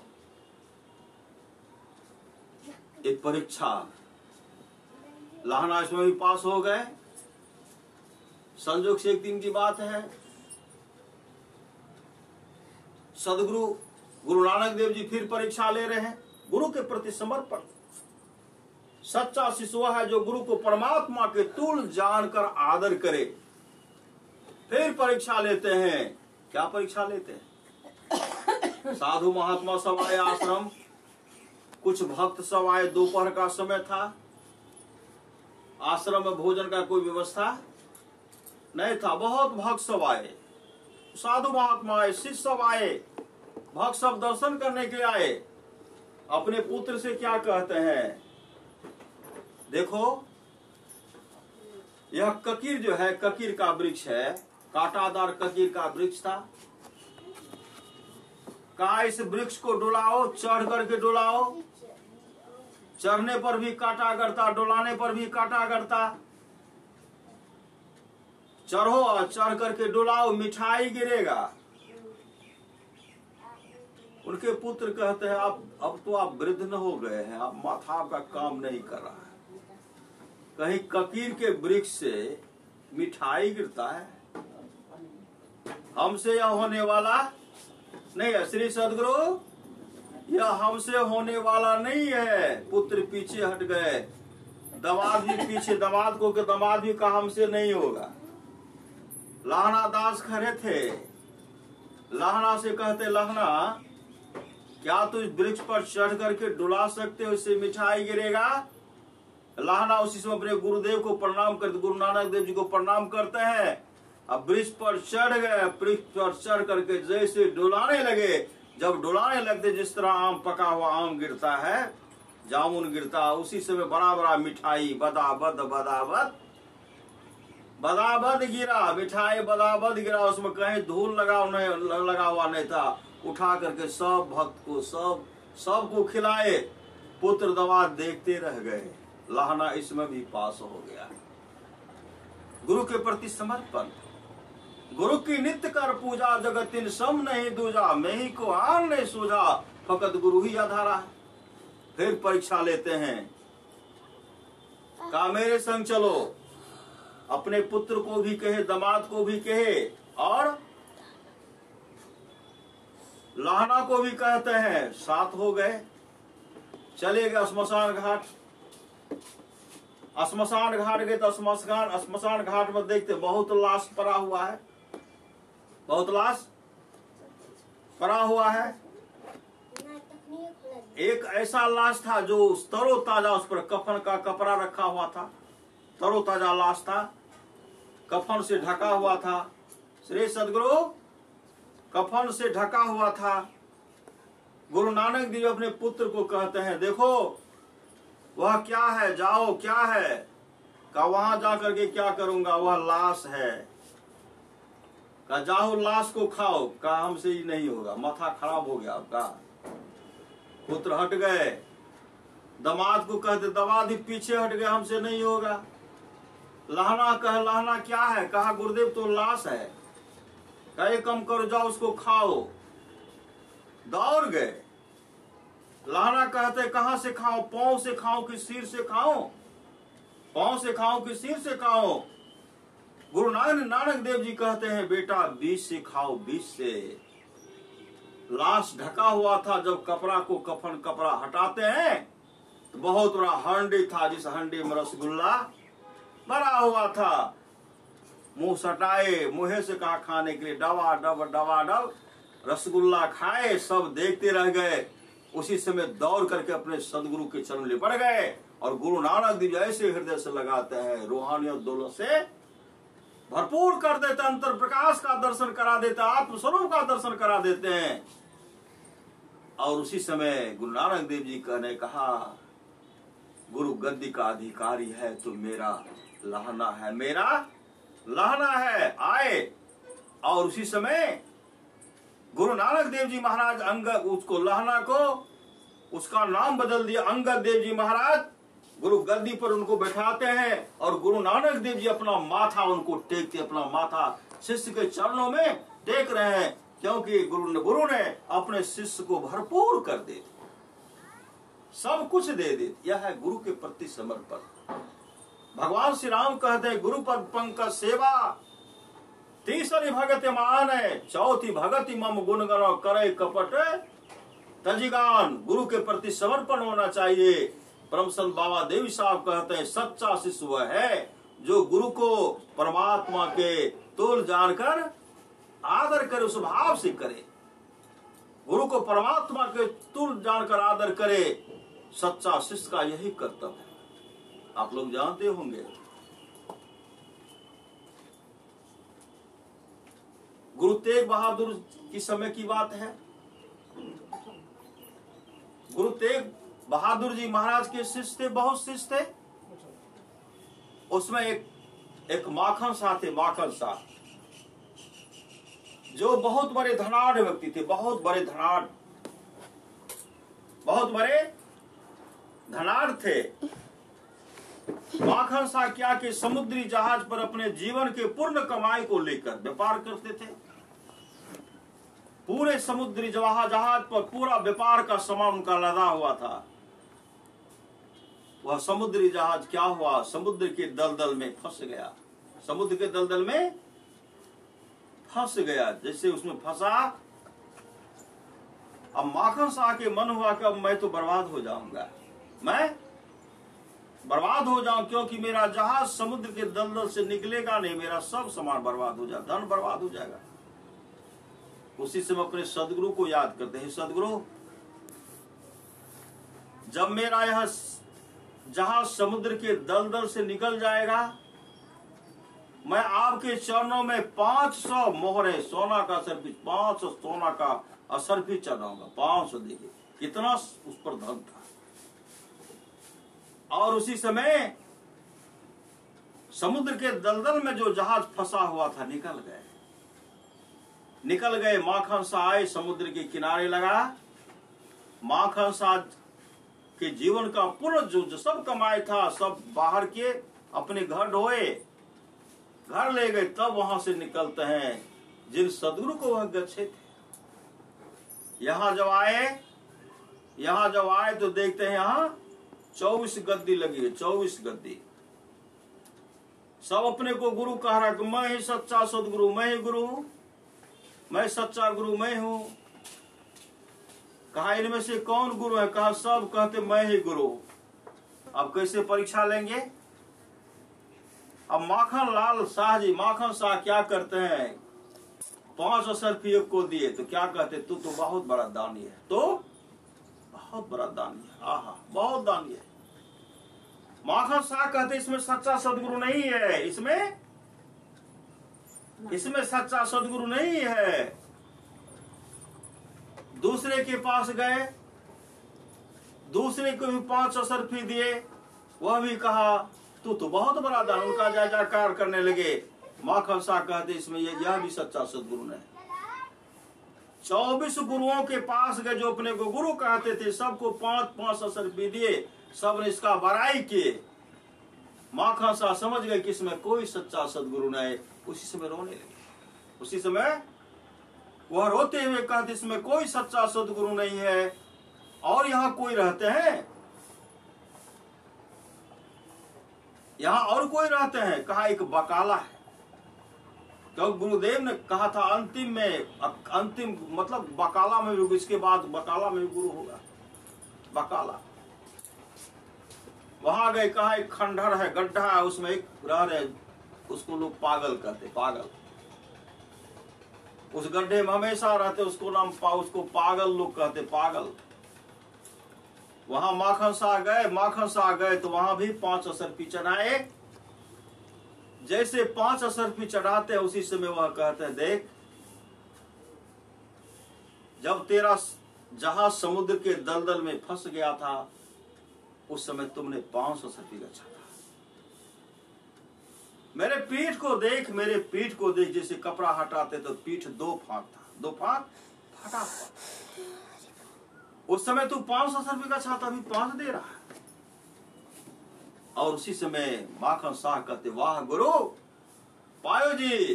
एक परीक्षा, लहना इसमें भी पास हो गए। संजोग से एक दिन की बात है, सदगुरु गुरु नानक देव जी फिर परीक्षा ले रहे हैं। गुरु के प्रति समर्पण, सच्चा शिष्य वह है जो गुरु को परमात्मा के तुल्य जानकर आदर करे। फिर परीक्षा लेते हैं। क्या परीक्षा लेते हैं? साधु महात्मा सब आए आश्रम, कुछ भक्त सब आए। दोपहर का समय था, आश्रम में भोजन का कोई व्यवस्था नहीं था। बहुत भक्त सब आए, साधु महात्मा आए, शिष्य सब आए, भक्त सब दर्शन करने के लिए आए। अपने पुत्र से क्या कहते हैं? देखो, यह ककीर जो है, ककीर का वृक्ष है, कांटादार ककीर का वृक्ष था। कहा इस वृक्ष को डुलाओ, चढ़ करके डुलाओ। चढ़ने पर भी कांटा गड़ता, डुलाने पर भी कांटा गड़ता। चढ़ो और चढ़ करके डुलाओ, मिठाई गिरेगा। उनके पुत्र कहते हैं अब तो आप वृद्ध न हो गए हैं, अब माथा आपका काम नहीं कर रहा है। कहीं ककीर के वृक्ष से मिठाई गिरता है? हमसे यह होने वाला नहीं है श्री सदगुरु, यह हमसे होने वाला नहीं है। पुत्र पीछे हट गए, दामाद भी पीछे, दामाद भी कहा हमसे नहीं होगा। लहना दास खड़े थे, लहना से कहते, लहना क्या तू इस वृक्ष पर चढ़ करके डुला सकते हो, इससे मिठाई गिरेगा? लहना उसी समय अपने गुरुदेव को प्रणाम करते, गुरु नानक देव जी को प्रणाम करते हैं। अब वृक्ष पर चढ़ गए, वृक्ष पर चढ़ करके जैसे डुलाने लगे, जब डुलाने लगते जिस तरह आम पका हुआ आम गिरता है, जामुन गिरता, उसी समय बड़ा बड़ा मिठाई बदाबद बदाबद बदाबद गिरा, मिठाई बदाबद गिरा। उसमें कहीं धूल लगा हुआ नहीं था। उठा करके सब भक्त को सबको खिलाए। पुत्र दामाद देखते रह गए। लहना इसमें भी पास हो गया। गुरु के प्रति समर्पण। गुरु की नित्य कर पूजा, जगतिन सम नहीं दूजा, मैं ही को आन नहीं सूझा, फकत गुरु ही आधारा। फिर परीक्षा लेते हैं। का मेरे संग चलो, अपने पुत्र को भी कहे, दामाद को भी कहे, और लहना को भी कहते हैं। साथ हो गए, चले गए श्मशान घाट। श्मशान घाट गए तो श्मशान घाट में देखते बहुत लाश पड़ा हुआ है, बहुत लाश पड़ा हुआ है। एक ऐसा लाश था जो तरोताजा, उस पर कफन का कपड़ा रखा हुआ था, तरोताजा लाश था, कफन से ढका हुआ था। श्री सदगुरु कफन से ढका हुआ था। गुरु नानक देव अपने पुत्र को कहते हैं, देखो वह क्या है, जाओ, क्या है? का वहां जाकर के क्या करूंगा, वह लाश है। का जाओ लाश को खाओ। का हमसे ही नहीं होगा, माथा खराब हो गया आपका। पुत्र हट गए। दामाद को कहते, दामाद ही पीछे हट गए, हमसे नहीं होगा। लहना कहे, लहना क्या है? कहा गुरुदेव तो लाश है। कहे कम करो, जाओ उसको खाओ। दौड़ गए। लहना कहते, कहां से खाओ? पांव से खाओ कि सिर से खाओ? पांव से खाओ कि सिर से खाओ? गुरु नानक देव जी कहते हैं, बेटा बीच से खाओ, बीच से। लाश ढका हुआ था। जब कपड़ा को कपड़ा हटाते हैं तो बहुत बड़ा हांडी था, जिस हांडी में रसगुल्ला भरा हुआ था। मुंह सटाए, मुंह से कहा खाने के लिए, डबा डब रसगुल्ला खाए। सब देखते रह गए। उसी समय दौड़ करके अपने सदगुरु के चरण ले पड़ गए। और गुरु नानक देव ऐसे हृदय से लगाते हैं, रूहानियत दौलत से भरपूर कर देते, अंतर प्रकाश का दर्शन करा देते, आत्मस्वरूप का दर्शन करा देते हैं। और उसी समय गुरु नानक देव जी ने कहा, गुरु गद्दी का अधिकारी है तो मेरा लहना है, मेरा लहना है, आए। और उसी समय गुरु नानक देव जी महाराज अंगद, उसको लहना को उसका नाम बदल दिया, अंगद देव जी महाराज। गुरु गद्दी पर उनको बैठाते हैं और गुरु नानक देव जी अपना माथा उनको टेकते, अपना माथा शिष्य के चरणों में टेक रहे हैं, क्योंकि गुरु ने अपने शिष्य को भरपूर कर दे, सब कुछ दे दे। यह है गुरु के प्रति समर्पण। भगवान श्री राम कहते हैं, गुरु पद पंकज सेवा, तीसरी भगति मान है, चौथी भगति मम गुण करे कपट तजिगान। गुरु के प्रति समर्पण होना चाहिए। परम संत बाबा देवी साहब कहते हैं सच्चा शिष्य वह है जो गुरु को परमात्मा के तुल्य जानकर आदर करे, उस भाव से करे। गुरु को परमात्मा के तुल्य जानकर आदर करे, सच्चा शिष्य का यही कर्तव्य है। आप लोग जानते होंगे गुरु तेग बहादुर की समय की बात है। गुरु तेग बहादुर जी महाराज के शिष्य थे, बहुत शिष्य थे। उसमें एक माखन शाह थे, माखन शाह, जो बहुत बड़े धनाढ़ व्यक्ति थे, बहुत बड़े धनाढ़ थे। माखन शाह क्या कि समुद्री जहाज पर अपने जीवन के पूर्ण कमाई को लेकर व्यापार करते थे। पूरे समुद्री जहाज पर पूरा व्यापार का सामान उनका लदा हुआ था। वह समुद्री जहाज क्या हुआ, समुद्र के दलदल में फंस गया। समुद्र के दलदल में फंस गया। जैसे उसमें फंसा, अब माखन शाह के मन हुआ कि अब मैं तो बर्बाद हो जाऊंगा, मैं बर्बाद हो जाऊं, क्योंकि मेरा जहाज समुद्र के दलदल से निकलेगा नहीं, मेरा सब सामान बर्बाद हो जाएगा, धन बर्बाद हो जाएगा। उसी समय अपने सदगुरु को याद करते हैं, सदगुरु जब मेरा यह जहाज समुद्र के दलदल से निकल जाएगा, मैं आपके चरणों में 500 मोहरे सोना का असरफी, 500 सोना का असरफी चढ़ाऊंगा। 500, देखिए कितना उस पर धन था। और उसी समय समुद्र के दलदल में जो जहाज फंसा हुआ था निकल गए। माखन शाह आए, समुद्र के किनारे लगा। माखन शाह के जीवन का पूर्ण जो सब कमाई था सब बाहर के अपने घर ढोए, घर ले गए। तब वहां से निकलते हैं जिन सदगुरु को वह गच्छे थे। यहां जब आए तो देखते हैं यहाँ 24 गद्दी लगी है, 24 गद्दी। सब अपने को गुरु कह रहा कि मैं ही सच्चा सदगुरु, मैं ही गुरु हूं, मैं सच्चा गुरु मैं हूं। कहा इनमें से कौन गुरु है? कहा सब कहते मैं ही गुरु। अब कैसे परीक्षा लेंगे? अब माखन लाल शाह जी, माखन शाह क्या करते हैं, 5 असरफी को दिए तो क्या कहते, तू तो बहुत बड़ा दानी है, तो बहुत बड़ा दानी है, आहा बहुत दानी है। माखन शाह कहते इसमें सच्चा सदगुरु नहीं है, इसमें सच्चा सदगुरु नहीं है। दूसरे के पास गए, दूसरे को भी 5 असरफी दिए, वह भी कहा तू तो बहुत बड़ा दान। उनका जय जयकार करने लगे। माखन शाह कहते इसमें यह भी सच्चा सदगुरु नहीं। 24 गुरुओं के पास गए जो अपने को गुरु कहते थे, सबको 5-5 असरफी दिए, सब ने इसका बड़ाई किए। माखन शाह समझ गए कि इसमें कोई सच्चा सदगुरु नहीं। उसी समय रोने लगे। उसी समय वह रोते हुए कहते इसमें कोई सच्चा सदगुरु नहीं है। और यहाँ कोई रहते हैं, यहाँ और कोई रहते हैं? कहा एक बकाला है। क्योंकि गुरुदेव ने कहा था अंतिम मतलब बकाला में भी, इसके बाद बकाला में भी गुरु होगा। बकाला वहां गए, कहा एक खंडहर है, गड्ढा है, उसमें एक रह रहे, उसको लोग पागल कहते, पागल। उस गड्ढे में हमेशा रहते, उसको पागल लोग कहते, पागल। वहां माखन शाह गए तो वहां भी 5 असरफी चढ़ाए। जैसे 5 असरफी चढ़ाते हैं उसी समय वह कहते हैं देख, जब तेरा जहाज समुद्र के दलदल में फंस गया था उस समय तुमने 5 असरफी गच्छा था। मेरे पीठ को देख, जैसे कपड़ा हटाते तो पीठ 2 फांक था, 2 फांक फटा हुआ। उस समय तू 5 असरफी का छाता भी 5 दे रहा है। और उसी समय माखन शाह कहते वाह गुरु पायो जी।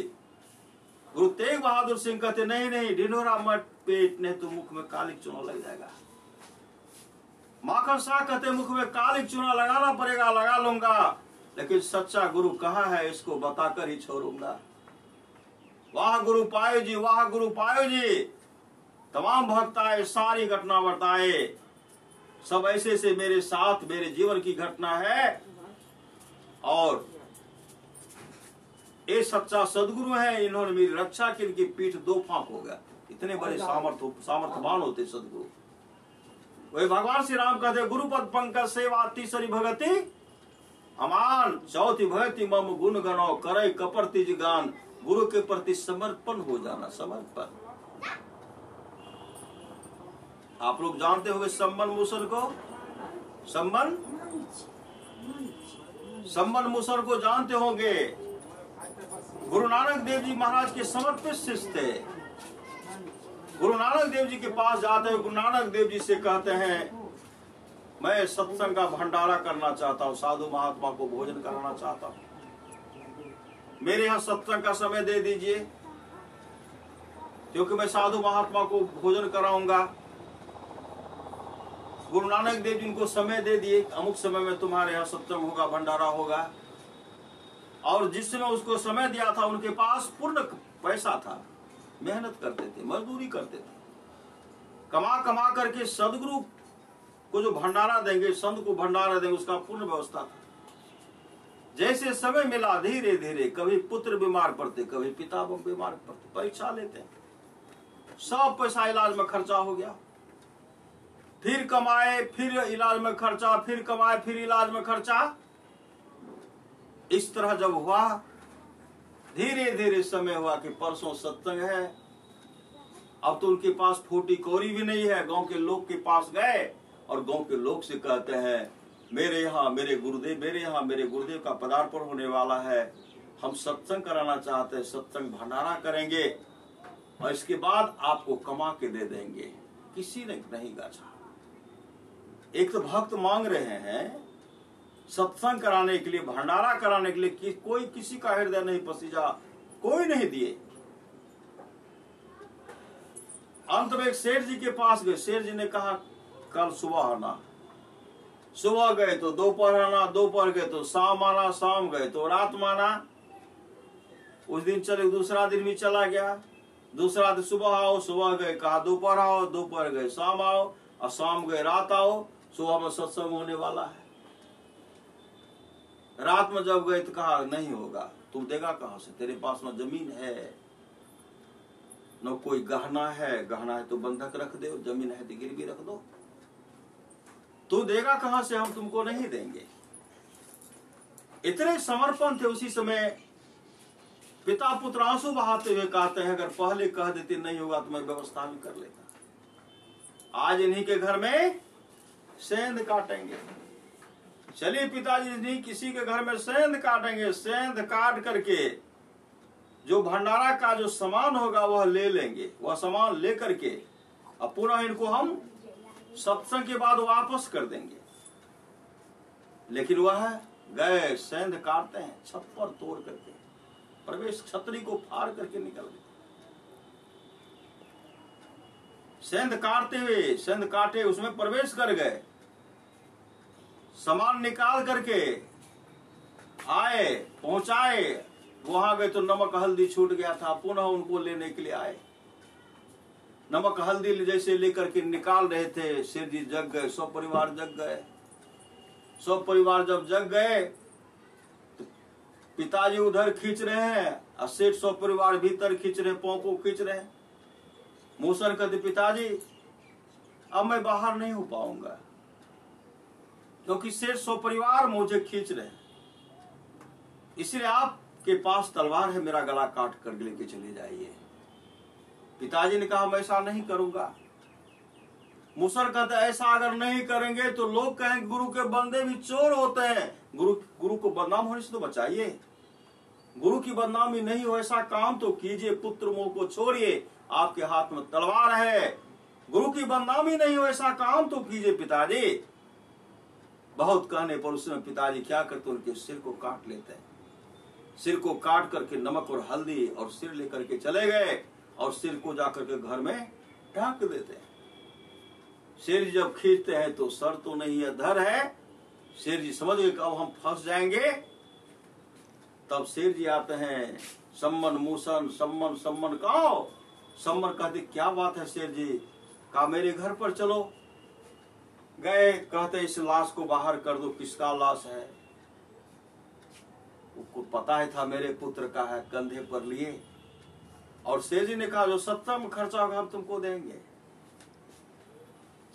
गुरु तेग बहादुर सिंह कहते नहीं ढिंढोरा मत पेट, नहीं तो मुख में कालिक चूना लग जाएगा। माखन शाह कहते मुख में कालिक चूना लगाना पड़ेगा, लगा लूंगा, लेकिन सच्चा गुरु कहाँ है इसको बताकर ही छोड़ूंगा। वाह गुरु पायो जी, वाह गुरु पायो जी। तमाम भक्त आए, सारी घटना बताए। सब ऐसे से मेरे साथ मेरे जीवन की घटना है, और ये सच्चा सदगुरु है, इन्होंने मेरी रक्षा की, इनकी पीठ दो फांक हो गया। इतने बड़े सामर्थ्यवान होते सदगुरु। वही भगवान श्री राम कहते गुरुपद पंकज सेवा तीसरी भगति अमान, चौथी भगति मम गुण गणो करे कपर तिज गान। गुरु के प्रति समर्पण हो जाना, समर्पण। आप लोग जानते होंगे सम्मन मूसल को, सम्मन मूसल को जानते होंगे। गुरु नानक देव जी महाराज के समर्पित शिष्य थे। गुरु नानक देव जी के पास जाते हैं, गुरु नानक देव जी से कहते हैं मैं सत्संग का भंडारा करना चाहता हूँ, साधु महात्मा को भोजन कराना चाहता हूँ, मेरे यहाँ सत्संग का समय दे दीजिए, क्योंकि मैं साधु महात्मा को भोजन कराऊंगा। गुरु नानक देव जी इनको समय दे दिए, अमुक समय में तुम्हारे यहाँ सत्संग होगा, भंडारा होगा। और जिस समय उसको समय दिया था, उनके पास पूर्ण पैसा था, मेहनत करते थे, मजदूरी करते थे, कमा कमा करके सदगुरु को जो भंडारा देंगे, संत को भंडारा देंगे, उसका पूर्ण व्यवस्था था। जैसे समय मिला धीरे धीरे, कभी पुत्र बीमार पड़ते, कभी पिता बीमार पड़ते, परीक्षा लेते, सब पैसा इलाज में खर्चा हो गया। फिर कमाए, फिर इलाज में खर्चा, फिर कमाए, फिर इलाज में खर्चा। इस तरह जब हुआ, धीरे धीरे समय हुआ कि परसों सत्संग है। अब तो उनके पास फूटी कौड़ी भी नहीं है। गांव के लोग के पास गए और गांव के लोग से कहते हैं मेरे यहाँ मेरे गुरुदेव का पदार्पण होने वाला है, हम सत्संग कराना चाहते हैं, सत्संग भंडारा करेंगे और इसके बाद आपको कमा के दे देंगे। किसी ने नहीं गाछा। एक तो भक्त मांग रहे हैं सत्संग कराने के लिए, भंडारा कराने के लिए, कोई किसी का हृदय नहीं पसीजा, कोई नहीं दिए। अंत में एक सेठ जी के पास गए। सेठ जी ने कहा कल सुबह आना। सुबह गए तो दोपहर आना, दोपहर गए तो शाम आना, शाम गए तो रात माना। उस दिन चले, दूसरा दिन भी चला गया। दूसरा दिन सुबह आओ, सुबह गए, कहा दोपहर आओ, दोपहर गए शाम आओ, और शाम गए रात आओ, सुबह में सत्संग होने वाला है। रात में जब गए तो कहा नहीं होगा। तुम देगा कहां से, तेरे पास न जमीन है न कोई गहना है, गहना है तो बंधक रख दो, जमीन है तो गिरवी रख दो, तू देगा कहां से, हम तुमको नहीं देंगे। इतने समर्पण थे। उसी समय पिता पुत्र आंसू बहाते हुए कहते हैं अगर पहले कह देते नहीं होगा तो मैं व्यवस्था भी कर लेता। आज इन्हीं के घर में सेंध काटेंगे। चलिए पिताजी नहीं किसी के घर में सेंध काटेंगे। सेंध काट करके जो भंडारा का जो सामान होगा वह ले लेंगे। वह सामान लेकर के अब पुनः इनको हम सत्संग के बाद वापस कर देंगे। लेकिन वह गए सेंध काटते हैं, छप्पर तोड़ करके प्रवेश, छतरी को फाड़ करके निकल गए। सेंध काटते हुए, सेंध काटे उसमें प्रवेश कर गए, सामान निकाल करके आए, पहुंचाए। वहां गए तो नमक हल्दी छूट गया था, पुनः उनको लेने के लिए आए। नमक हल्दी जैसे लेकर के निकाल रहे थे, शेर जी जग गए, सब परिवार जग गए। सब परिवार जब जग गए तो पिताजी उधर खींच रहे हैं और सेठ सब परिवार भीतर खींच रहे, पांव को खींच रहे। मूसर कहते पिताजी अब मैं बाहर नहीं हो पाऊंगा, क्योंकि सेठ सौ परिवार मुझे खींच रहे हैं, इसलिए आपके पास तलवार है, मेरा गला काट कर लेके चले जाइए। पिताजी ने कहा मैं ऐसा नहीं करूंगा। मूसर कहते ऐसा अगर नहीं करेंगे तो लोग कहेंगे गुरु के बंदे भी चोर होते हैं। गुरु को बदनाम होने से तो बचाइए, गुरु की बदनामी नहीं हो ऐसा काम तो कीजिए। पुत्र मोह को छोड़िए, आपके हाथ में तलवार है, गुरु की बदनामी नहीं हो ऐसा काम तो कीजिए पिताजी। बहुत कहने पर उसमें पिताजी क्या करते, उनके सिर को काट लेते हैं। सिर को काट करके नमक और हल्दी और सिर लेकर के चले गए और सिर को जाकर के घर में ढक देते हैं। शेर जी जब खींचते हैं तो सर तो नहीं है, धर है। शेर जी समझ गए अब हम फंस जाएंगे। तब शेर जी आते हैं, सम्मन मूसन सम्मन सम्मन कहो। सम्मन कहते क्या बात है शेर जी, कहा मेरे घर पर चलो। गए, कहते इस लाश को बाहर कर दो, किसका लाश है? उसको पता ही था मेरे पुत्र का है, कंधे पर लिए। और शेर जी ने कहा जो सत्संग में खर्चा होगा हम तुमको देंगे।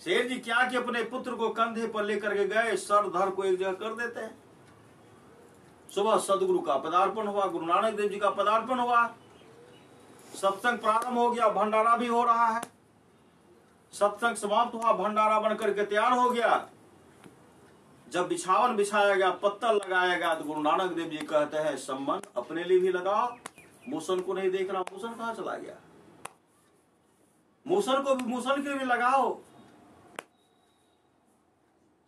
शेर जी क्या कि अपने पुत्र को कंधे पर लेकर के गए, सर धर को एक जगह कर देते हैं। सुबह सदगुरु का पदार्पण हुआ, गुरु नानक देव जी का पदार्पण हुआ, सत्संग प्रारंभ हो गया, भंडारा भी हो रहा है। सत्संग समाप्त हुआ, भंडारा बनकर के तैयार हो गया। जब बिछावन बिछाया गया, पत्तल लगाया गया, तो गुरु नानक देव जी कहते हैं सम्मन अपने लिए भी लगाओ, मूसन को नहीं देख रहा। मूसन कहाँ चला गया? मूसन को भी, मूसन के लिए भी लगाओ।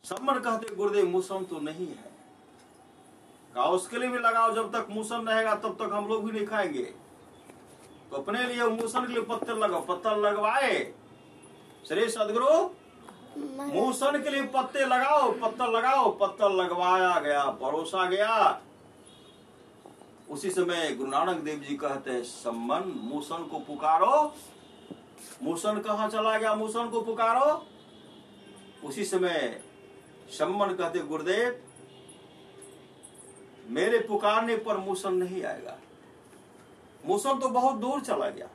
सम्मन कहते गुरुदेव मूसन तो नहीं है। कहा उसके लिए भी लगाओ, जब तक मूसन रहेगा तब तक हम लोग भी नहीं खाएंगे। तो अपने लिए मूसन के लिए पत्तल लगाओ। पत्तल लगवाए श्री सदगुरु, मूसन के लिए पत्ते लगाओ, पत्तल लगाओ। पत्तल लगवाया गया, परोसा गया। उसी समय गुरु नानक देव जी कहते हैं सम्मन मूसन को पुकारो। मूसन कहाँ चला गया? मूसन को पुकारो। उसी समय सम्मन कहते गुरुदेव मेरे पुकारने पर मूसन नहीं आएगा। मूसन तो बहुत दूर चला गया,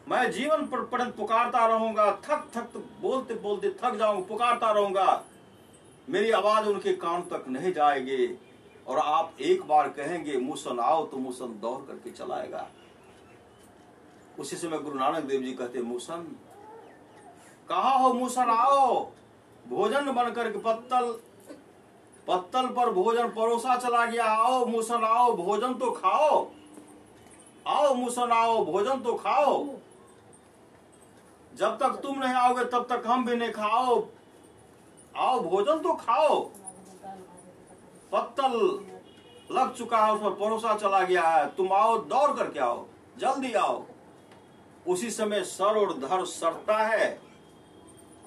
मैं जीवन पर्यंत पुकारता रहूंगा, थक बोलते बोलते थक जाऊंगा, पुकारता रहूंगा, मेरी आवाज उनके कान तक नहीं जाएगी। और आप एक बार कहेंगे मूसन आओ तो मूसन दौड़ करके चलाएगा। उसी समय गुरु नानक देव जी कहते मूसन कहाँ हो? मूसन आओ। भोजन बनकर के पत्तल पर भोजन परोसा चला गया। आओ मूसन आओ, भोजन तो खाओ। आओ मूसन आओ, भोजन तो खाओ। जब तक तुम नहीं आओगे तब तक हम भी नहीं खाओ। आओ भोजन तो खाओ। पत्तल लग चुका है, उसमें परोसा चला गया है, तुम आओ, दौड़ करके आओ, जल्दी आओ। उसी समय सर और धर सरता है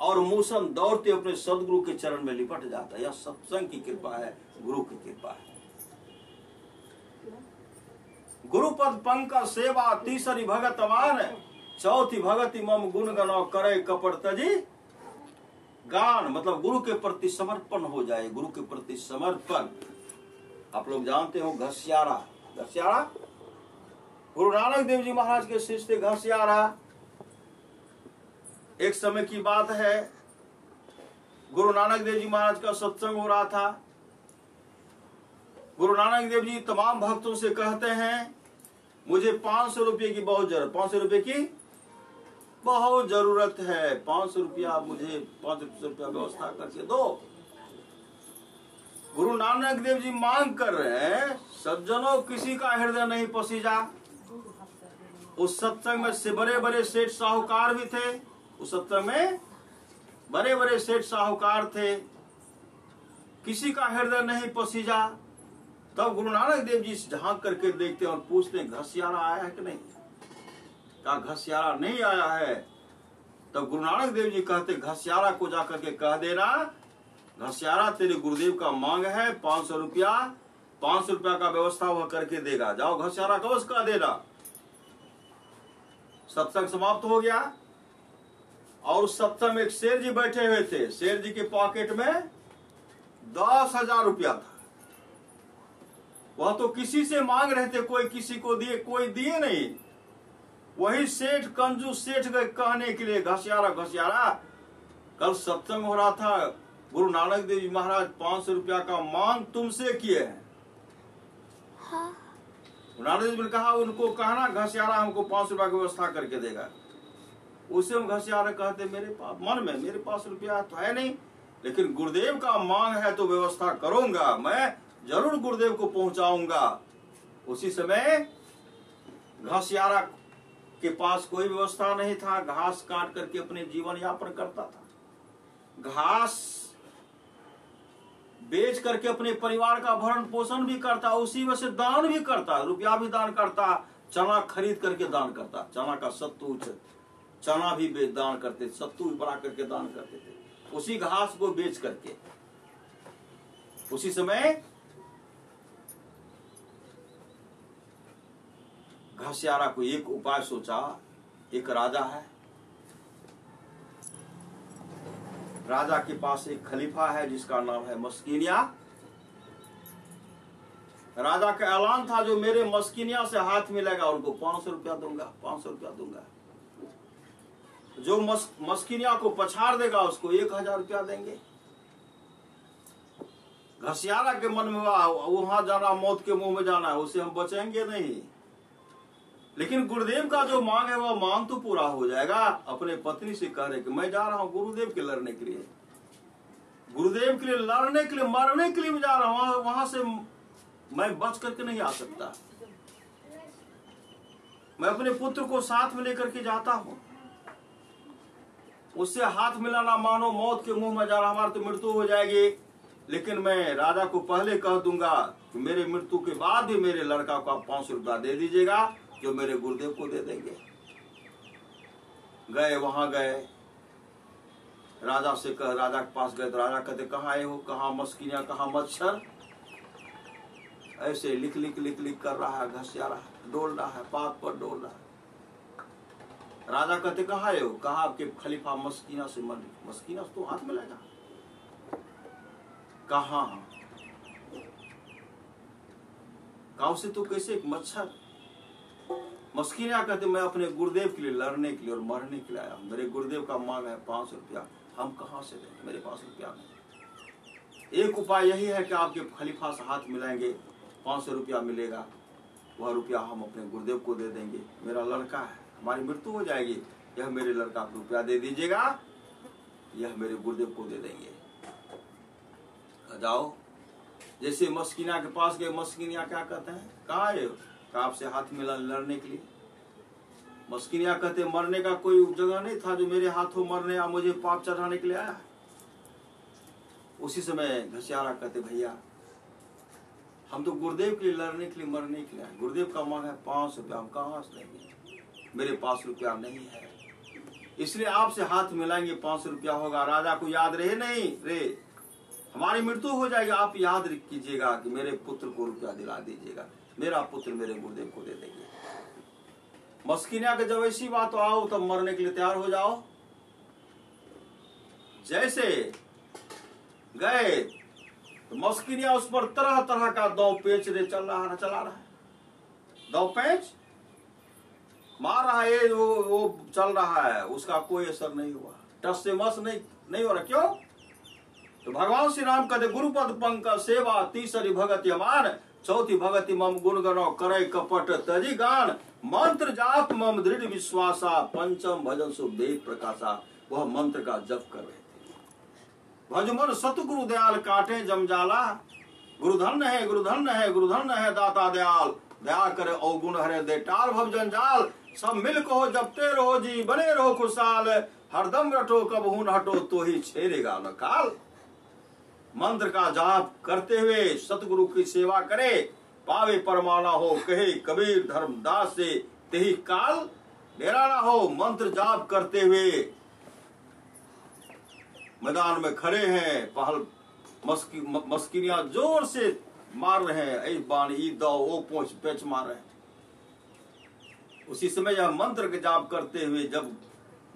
और मूसन दौड़ते अपने सदगुरु के चरण में लिपट जाता है। यह सत्संग की कृपा है, गुरु की कृपा है। गुरुपद पंकज सेवा तीसरी भगत मान, चौथी भगति मम गुण गनो करे कपट तजी गान। मतलब गुरु के प्रति समर्पण हो जाए, गुरु के प्रति समर्पण। आप लोग जानते हो घसियारा, घसियारा गुरु नानक देव जी महाराज के शिष्य थे घसियारा। एक समय की बात है, गुरु नानक देव जी महाराज का सत्संग हो रहा था। गुरु नानक देव जी तमाम भक्तों से कहते हैं मुझे 500 रुपये की बहुत जरूरत, 500 रुपये की बहुत जरूरत है, 500 रुपया मुझे 500 रुपया व्यवस्था करके दो। गुरु नानक देव जी मांग कर रहे हैं, सज्जनों किसी का हृदय नहीं पसीजा। उस सत्संग में से बड़े बड़े सेठ साहूकार भी थे। उस सत्संग में बड़े बड़े सेठ साहूकार थे, किसी का हृदय नहीं पसीजा। तब गुरु नानक देव जी झांक करके देखते और पूछते घसियारा आया है कि नहीं? कहा घसियारा नहीं आया है। तब गुरु नानक देव जी कहते घसियारा को जाकर के कह देना, घसियारा तेरे गुरुदेव का मांग है 500 रुपया, 500 रुपया का व्यवस्था वह करके देगा, जाओ घसियारा को उसका देना। सत्संग समाप्त हो गया और उस सत्संग में एक शेर जी बैठे हुए थे। शेर जी के पॉकेट में 10,000 रुपया था। वह तो किसी से मांग रहे थे, कोई किसी को दिए, कोई दिए नहीं। वही सेठ कंजूस सेठ गए कहने के लिए घसियारा घसियारा कल सत्संग हो रहा था, गुरु नानक देव जी महाराज 500 रुपया का मांग तुमसे किए हैं। हाँ। नानक देव जी ने कहा उनको कहना घसियारा हमको 500 रुपया की व्यवस्था करके देगा। उसे हम घसियारा कहते मेरे पास मन में मेरे पास रुपया तो है नहीं, लेकिन गुरुदेव का मांग है तो व्यवस्था करूंगा, मैं जरूर गुरुदेव को पहुंचाऊंगा। उसी समय घसियारा के पास कोई व्यवस्था नहीं था, घास काट करके अपने जीवन यापन करता था। घास बेच करके अपने परिवार का भरण पोषण भी करता, उसी में से दान भी करता, रुपया भी दान करता, चना खरीद करके दान करता, चना का सत्तू चना भी दान करते, सत्तू भी बना करके दान करते थे, उसी घास को बेच करके। उसी समय घसियारा को एक उपाय सोचा। एक राजा है, राजा के पास एक खलीफा है जिसका नाम है मस्किनिया। राजा का ऐलान था जो मेरे मस्किनिया से हाथ मिलेगा उनको 500 रुपया दूंगा, 500 रुपया दूंगा। जो मस्किनिया को पछाड़ देगा उसको 1000 रुपया देंगे। घसियारा के मन में वहां जाना, मौत के मुंह में जाना है, उससे हम बचेंगे नहीं। लेकिन गुरुदेव का जो मांग है वह मांग तो पूरा हो जाएगा। अपने पत्नी से कह रहे कि मैं जा रहा हूं गुरुदेव के लड़ने के लिए, गुरुदेव के लिए लड़ने के लिए, मरने के लिए मैं जा रहा हूं। वहां से मैं बच करके नहीं आ सकता। मैं अपने पुत्र को साथ में लेकर के जाता हूं, उससे हाथ मिलाना मानो मौत के मुंह में जा रहा, हमारी तो मृत्यु हो जाएगी। लेकिन मैं राजा को पहले कह दूंगा कि मेरे मृत्यु के बाद भी मेरे लड़का को आप 500 रुपया दे दीजिएगा, जो मेरे गुरुदेव को दे देंगे। गए, वहां गए, राजा से कह, राजा के पास गए तो राजा कहते कहाँ आए हो, कहाँ मस्किनिया, कहाँ मच्छर। ऐसे लिख लिख लिख लिख कर रहा है, घसियारा डोल रहा है, पात पर डोल रहा है। राजा कहते कहाँ आए हो, कहा आपके खलीफा मस्किना से मर। मस्किना तो हाथ में लगा, कहा गांव से तो कैसे एक मच्छर। मस्किना कहते मैं अपने गुरुदेव के लिए लड़ने के लिए और मरने के लिए आया हूं, मेरे गुरुदेव का मांग है 500 रुपया, हम कहां से देंगे, मेरे पास रुपया नहीं। एक उपाय यही है कि आपके खलीफा से हाथ मिलाएंगे, 500 रुपया मिलेगा, वह रुपया हम अपने गुरुदेव को दे देंगे। मेरा लड़का है, हमारी मृत्यु हो जाएगी, यह मेरे लड़का को रुपया दे दीजिएगा, यह मेरे गुरुदेव को दे देंगे। जाओ। जैसे मस्किना के पास गए, मस्किनिया क्या कहते हैं, कहाँ आए हो, कहा आपसे हाथ मिला लड़ने के लिए। मस्किनिया कहते मरने का कोई जगह नहीं था जो मेरे हाथों मरने या मुझे पाप चढ़ाने के लिए आया। उसी समय घसियारा कहते भैया हम तो गुरुदेव के लिए लड़ने के लिए मरने के लिए आए, गुरुदेव का मांग है 500 रुपया, हम कहाँ से देंगे, मेरे पास रुपया नहीं है, इसलिए आपसे हाथ मिलाएंगे 500 रुपया होगा। राजा को याद रहे नहीं रे, हमारी मृत्यु हो जाएगी, आप याद कीजिएगा कि मेरे पुत्र को रुपया दिला दीजिएगा, मेरा पुत्र मेरे गुरुदेव को दे देंगे। मस्किनिया के जब ऐसी बात आओ तब मरने के लिए तैयार हो जाओ। जैसे गए तो मस्किनिया उस पर तरह तरह का दाव पेच चला रहा है, दाव पेच मार रहा है, वो चल रहा है, उसका कोई असर नहीं हुआ, टस से मस नहीं हो रहा। क्यों? तो भगवान श्री राम कहते गुरुपद पंकज सेवा, तीसरी भगति अमान, चौथी भगति मम गुण गणो करे कपट तजी गान, मंत्र जाप मम दृढ़ विश्वासा, पंचम भजन सु वेद प्रकाशा। वह मंत्र का जप कर रहे थे। भजमन सतगुरु दयाल काटे जमजाला, गुरुधन है गुरुधन है गुरुधन है दाता दयाल, दया करे अवगुण हरे दे टाल भव जंजाल, सब मिल कहो जपते रहो जी बने रहो खुशहाल, हरदम रटो कब हुन हटो तो ही छेड़ेगा न काल। मंत्र का जाप करते हुए सतगुरु की सेवा करे, पावे परमाना हो कहे कबीर धर्मदास से तेही काल डेरा ना हो। मंत्र जाप करते हुए मैदान में खड़े हैं, पहल मस्किनिया जोर से मार रहे हैं, ऐ बाण ई दो ओ पोंछ पेच मार रहे हैं। उसी समय यह मंत्र के जाप करते हुए जब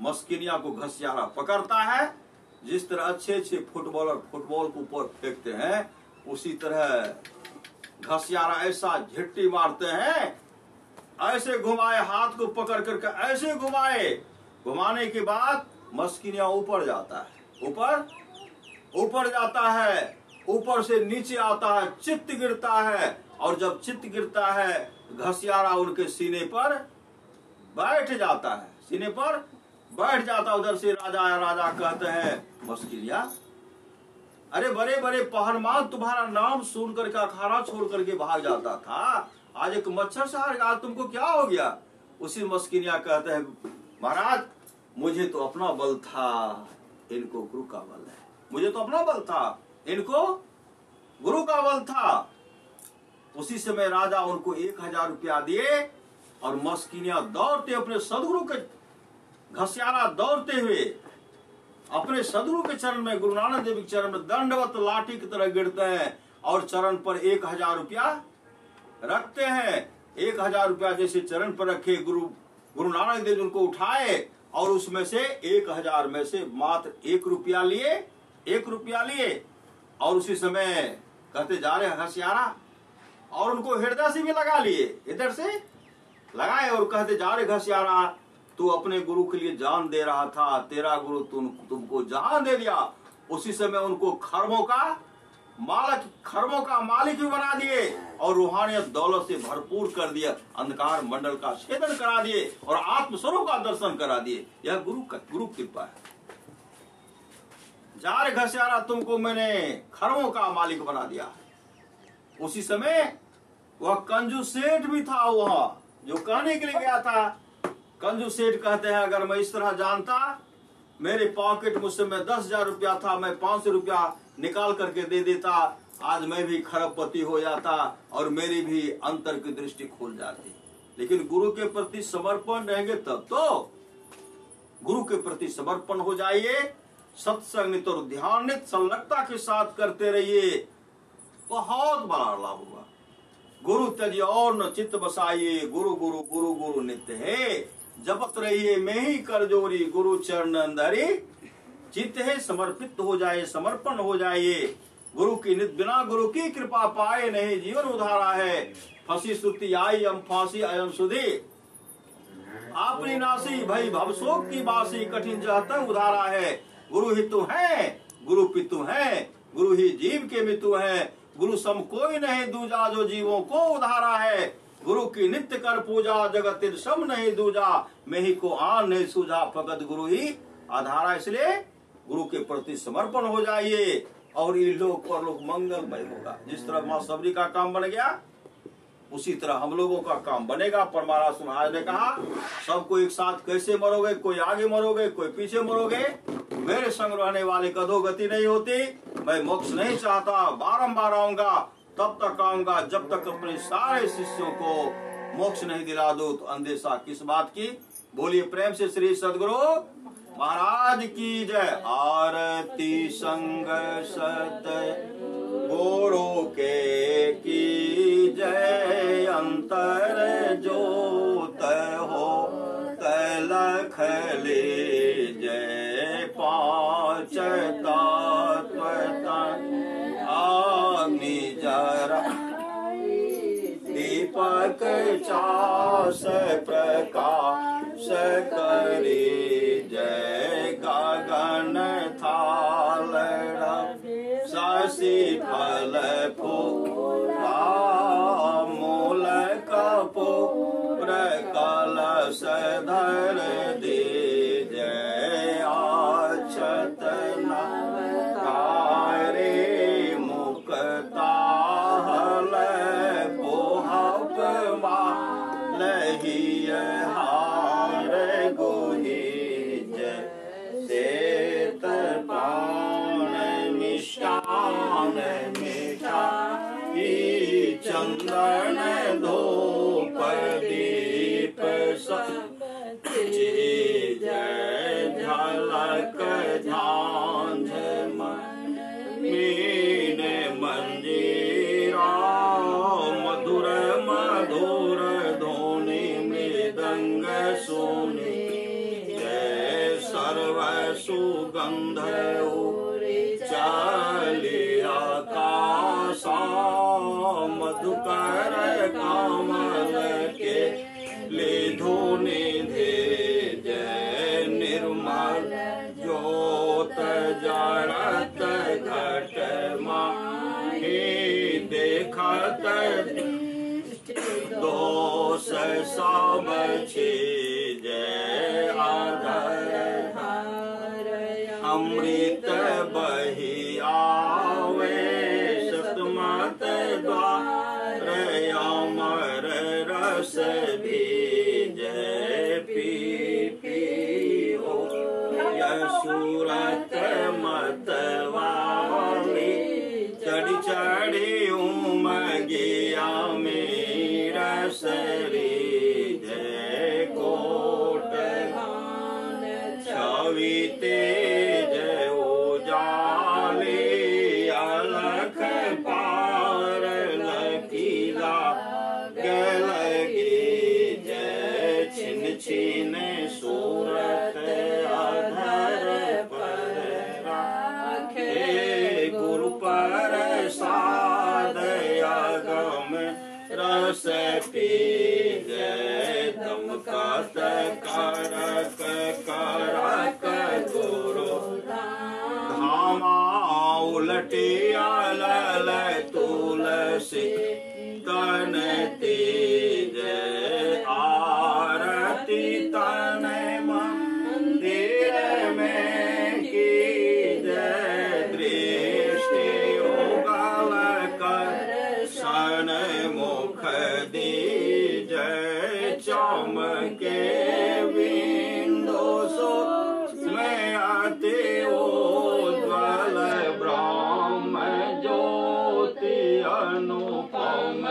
मस्किनिया को घसियारा पकड़ता है, जिस तरह अच्छे अच्छे फुटबॉलर फुटबॉल को ऊपर फेंकते हैं, उसी तरह घसियारा ऐसा झिट्टी मारते हैं, ऐसे घुमाए, हाथ को पकड़ करके ऐसे घुमाए, घुमाने के बाद मस्किनिया ऊपर जाता है, ऊपर जाता है, ऊपर से नीचे आता है, चित्त गिरता है, और जब चित्त गिरता है घसियारा उनके सीने पर बैठ जाता है, सीने पर बैठ जाता। उधर से राजा कहते हैं मस्किनिया अरे बड़े बड़े पहलवान तुम्हारा नाम सुन करके अखाड़ा छोड़ करके भाग जाता था, आज एक मच्छर से हार गया, तुमको क्या हो गया। उसी मस्किनिया कहते हैं महाराज मुझे तो अपना बल था, इनको गुरु का बल है, मुझे तो अपना बल था, इनको गुरु का बल था। उसी समय राजा उनको 1000 रुपया दिए और मस्किनिया दौड़ते अपने सदगुरु के घसियारा दौड़ते हुए अपने सदगुरु के चरण में, गुरु नानक देव के चरण में दंडवत लाठी की तरह गिरते हैं और चरण पर 1000 रुपया रखते हैं। 1000 रुपया जैसे चरण पर रखे, गुरु नानक देव उनको उठाए और उसमें से 1000 में से मात्र 1 रुपया लिए, 1 रुपया लिए। और उसी समय कहते जा रहे घसियारा, और उनको हृदय से भी लगा लिए, इधर से लगाए और कहते जा रहे घसियारा, तू अपने गुरु के लिए जान दे रहा था, तेरा गुरु तुमको जान दे दिया। उसी समय उनको खरबों का मालिक भी बना दिए और रूहानियत दौलत से भरपूर कर दिया, अंधकार मंडल का छेदन करा दिए और आत्मस्वरूप का दर्शन करा दिए। यह गुरु कृपा है। जा रे घसियारा, तुमको मैंने खरबों का मालिक बना दिया। उसी समय वह कंजूस सेठ भी था वहां, जो कहने के लिए गया था। कंजूस सेठ कहते हैं, अगर मैं इस तरह जानता, मेरे पॉकेट मुझसे में 10,000 रुपया था, मैं 500 रुपया निकाल करके दे देता, आज मैं भी खरबपति हो जाता और मेरी भी अंतर की दृष्टि खुल जाती। लेकिन गुरु के प्रति समर्पण रहेंगे तब तो। गुरु के प्रति समर्पण हो जाइए, सत्संग नित और ध्यान नित संलग्नता के साथ करते रहिए, बहुत बड़ा लाभ होगा। गुरु त्यज और न चित्त बसाइए, गुरु गुरु गुरु गुरु नित्य है, जपत रहिए मैं ही कर जोरी, गुरु चरण अंदरी चित्त है। समर्पित हो जाए, समर्पण हो जाइए। गुरु की नित बिना गुरु की कृपा पाए नहीं जीवन उधारा है। फंसी सुरती आई हम फांसी अयम सुधी, आपनी नासी भई भवशोक की बासी, कठिन जहतम उधारा है। गुरु ही तो है, गुरु पितु है, गुरु ही जीव के मितु है। गुरु सम कोई नहीं दूजा, जो जीवों को उधारा है। गुरु की नित्य कर पूजा, जगत सम नहीं दूजा, मैं ही को आन नहीं सूझा, फकत गुरु ही आधारा। इसलिए गुरु के प्रति समर्पण हो जाइए और ये लोक परलोक मंगलमय होगा। जिस तरह माँ सबरी का काम बन गया, उसी तरह हम लोगों का काम बनेगा। परमारास महाराज ने कहा, सबको एक साथ कैसे मरोगे, कोई आगे मरोगे, कोई पीछे मरोगे। मेरे संग रहने वाले कदो गति नहीं होती। मैं मोक्ष नहीं चाहता, बारंबार आऊंगा, तब तक आऊंगा जब तक अपने सारे शिष्यों को मोक्ष नहीं दिला दो। तो अंदेशा किस बात की? बोलिए प्रेम से श्री सद्गुरु महाराज की जय। आरती संग सत गुरु के की जय। अंतर जोत हो तलख ले जय। पांच तत्व अग्नि जरा दीपक चास प्रकाश करे जय। गगन थाल शशि फल फूला मूल कपूर कलश धर दे जय। आक्षत नकारे मुक्ता हल पोहप लही हार गुही जय। पान मिष्टान मिठाई चंदन धूप दीप सब जय। झलक झांझ मीन मंजीरा मधुर मधुर ध्वनि मृदंग सोनी जय। सर्व सुगंध चली आकाशा मधुकर कमल के ले धोने दे जय। निर्मल ज्योत जड़त घट माही देखत दोष सब छे जय। आधर अमृत बही आवे सतमत द्वार अमर रस भी जय। पी पी हो यशूरत मत वाली चढ़ी चढ़ी उमगिया मेरा शरीर जय। कोट छवि तेज उजाले अलख पार लकीला गलगे जय। छिन छिन सूरत रस पीजे तम कत करक करक गुरु धामा उलटिया लल तुलसी तन तेज आरती तन मंदिर में की जय दृष्टि युगल कर सन मुख दी जय चमके बिंदु में आते उज्ज्वल ब्रह्म ज्योति अनुपम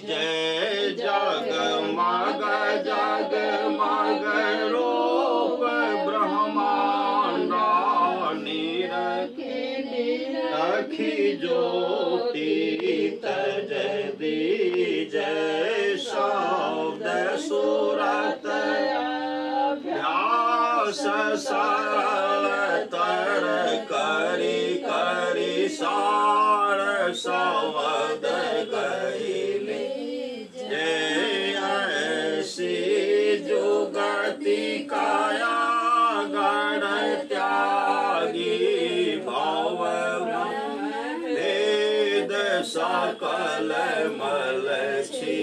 जय जगमग जगमग रूप ब्रह्मांड निरखी ज्योति तज दीज शब्द सुरत व्यास सरल तर करी करी सार सवद गईले जय ऐसी जुगति काया गण त्यागी भव वेद सकल मल छी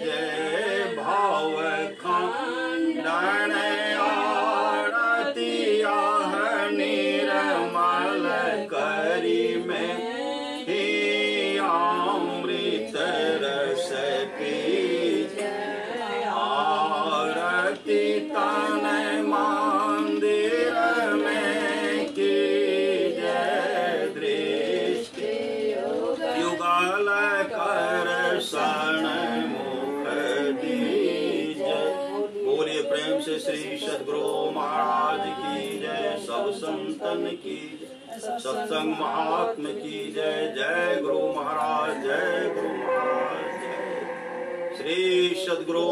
जय भाव खंडन आरती आह निर्मल करी में ही अमृत रस पी आरती तन मंदिर में की जय दृष्टि युगल कर सन मुख दीज बोलिए प्रेम से श्री सद्गुरु महाराज की जय सब संतन की सत्संग महात्म की जय जय गुरु महाराज जय गुरु महाराज जय श्री सद्गुरु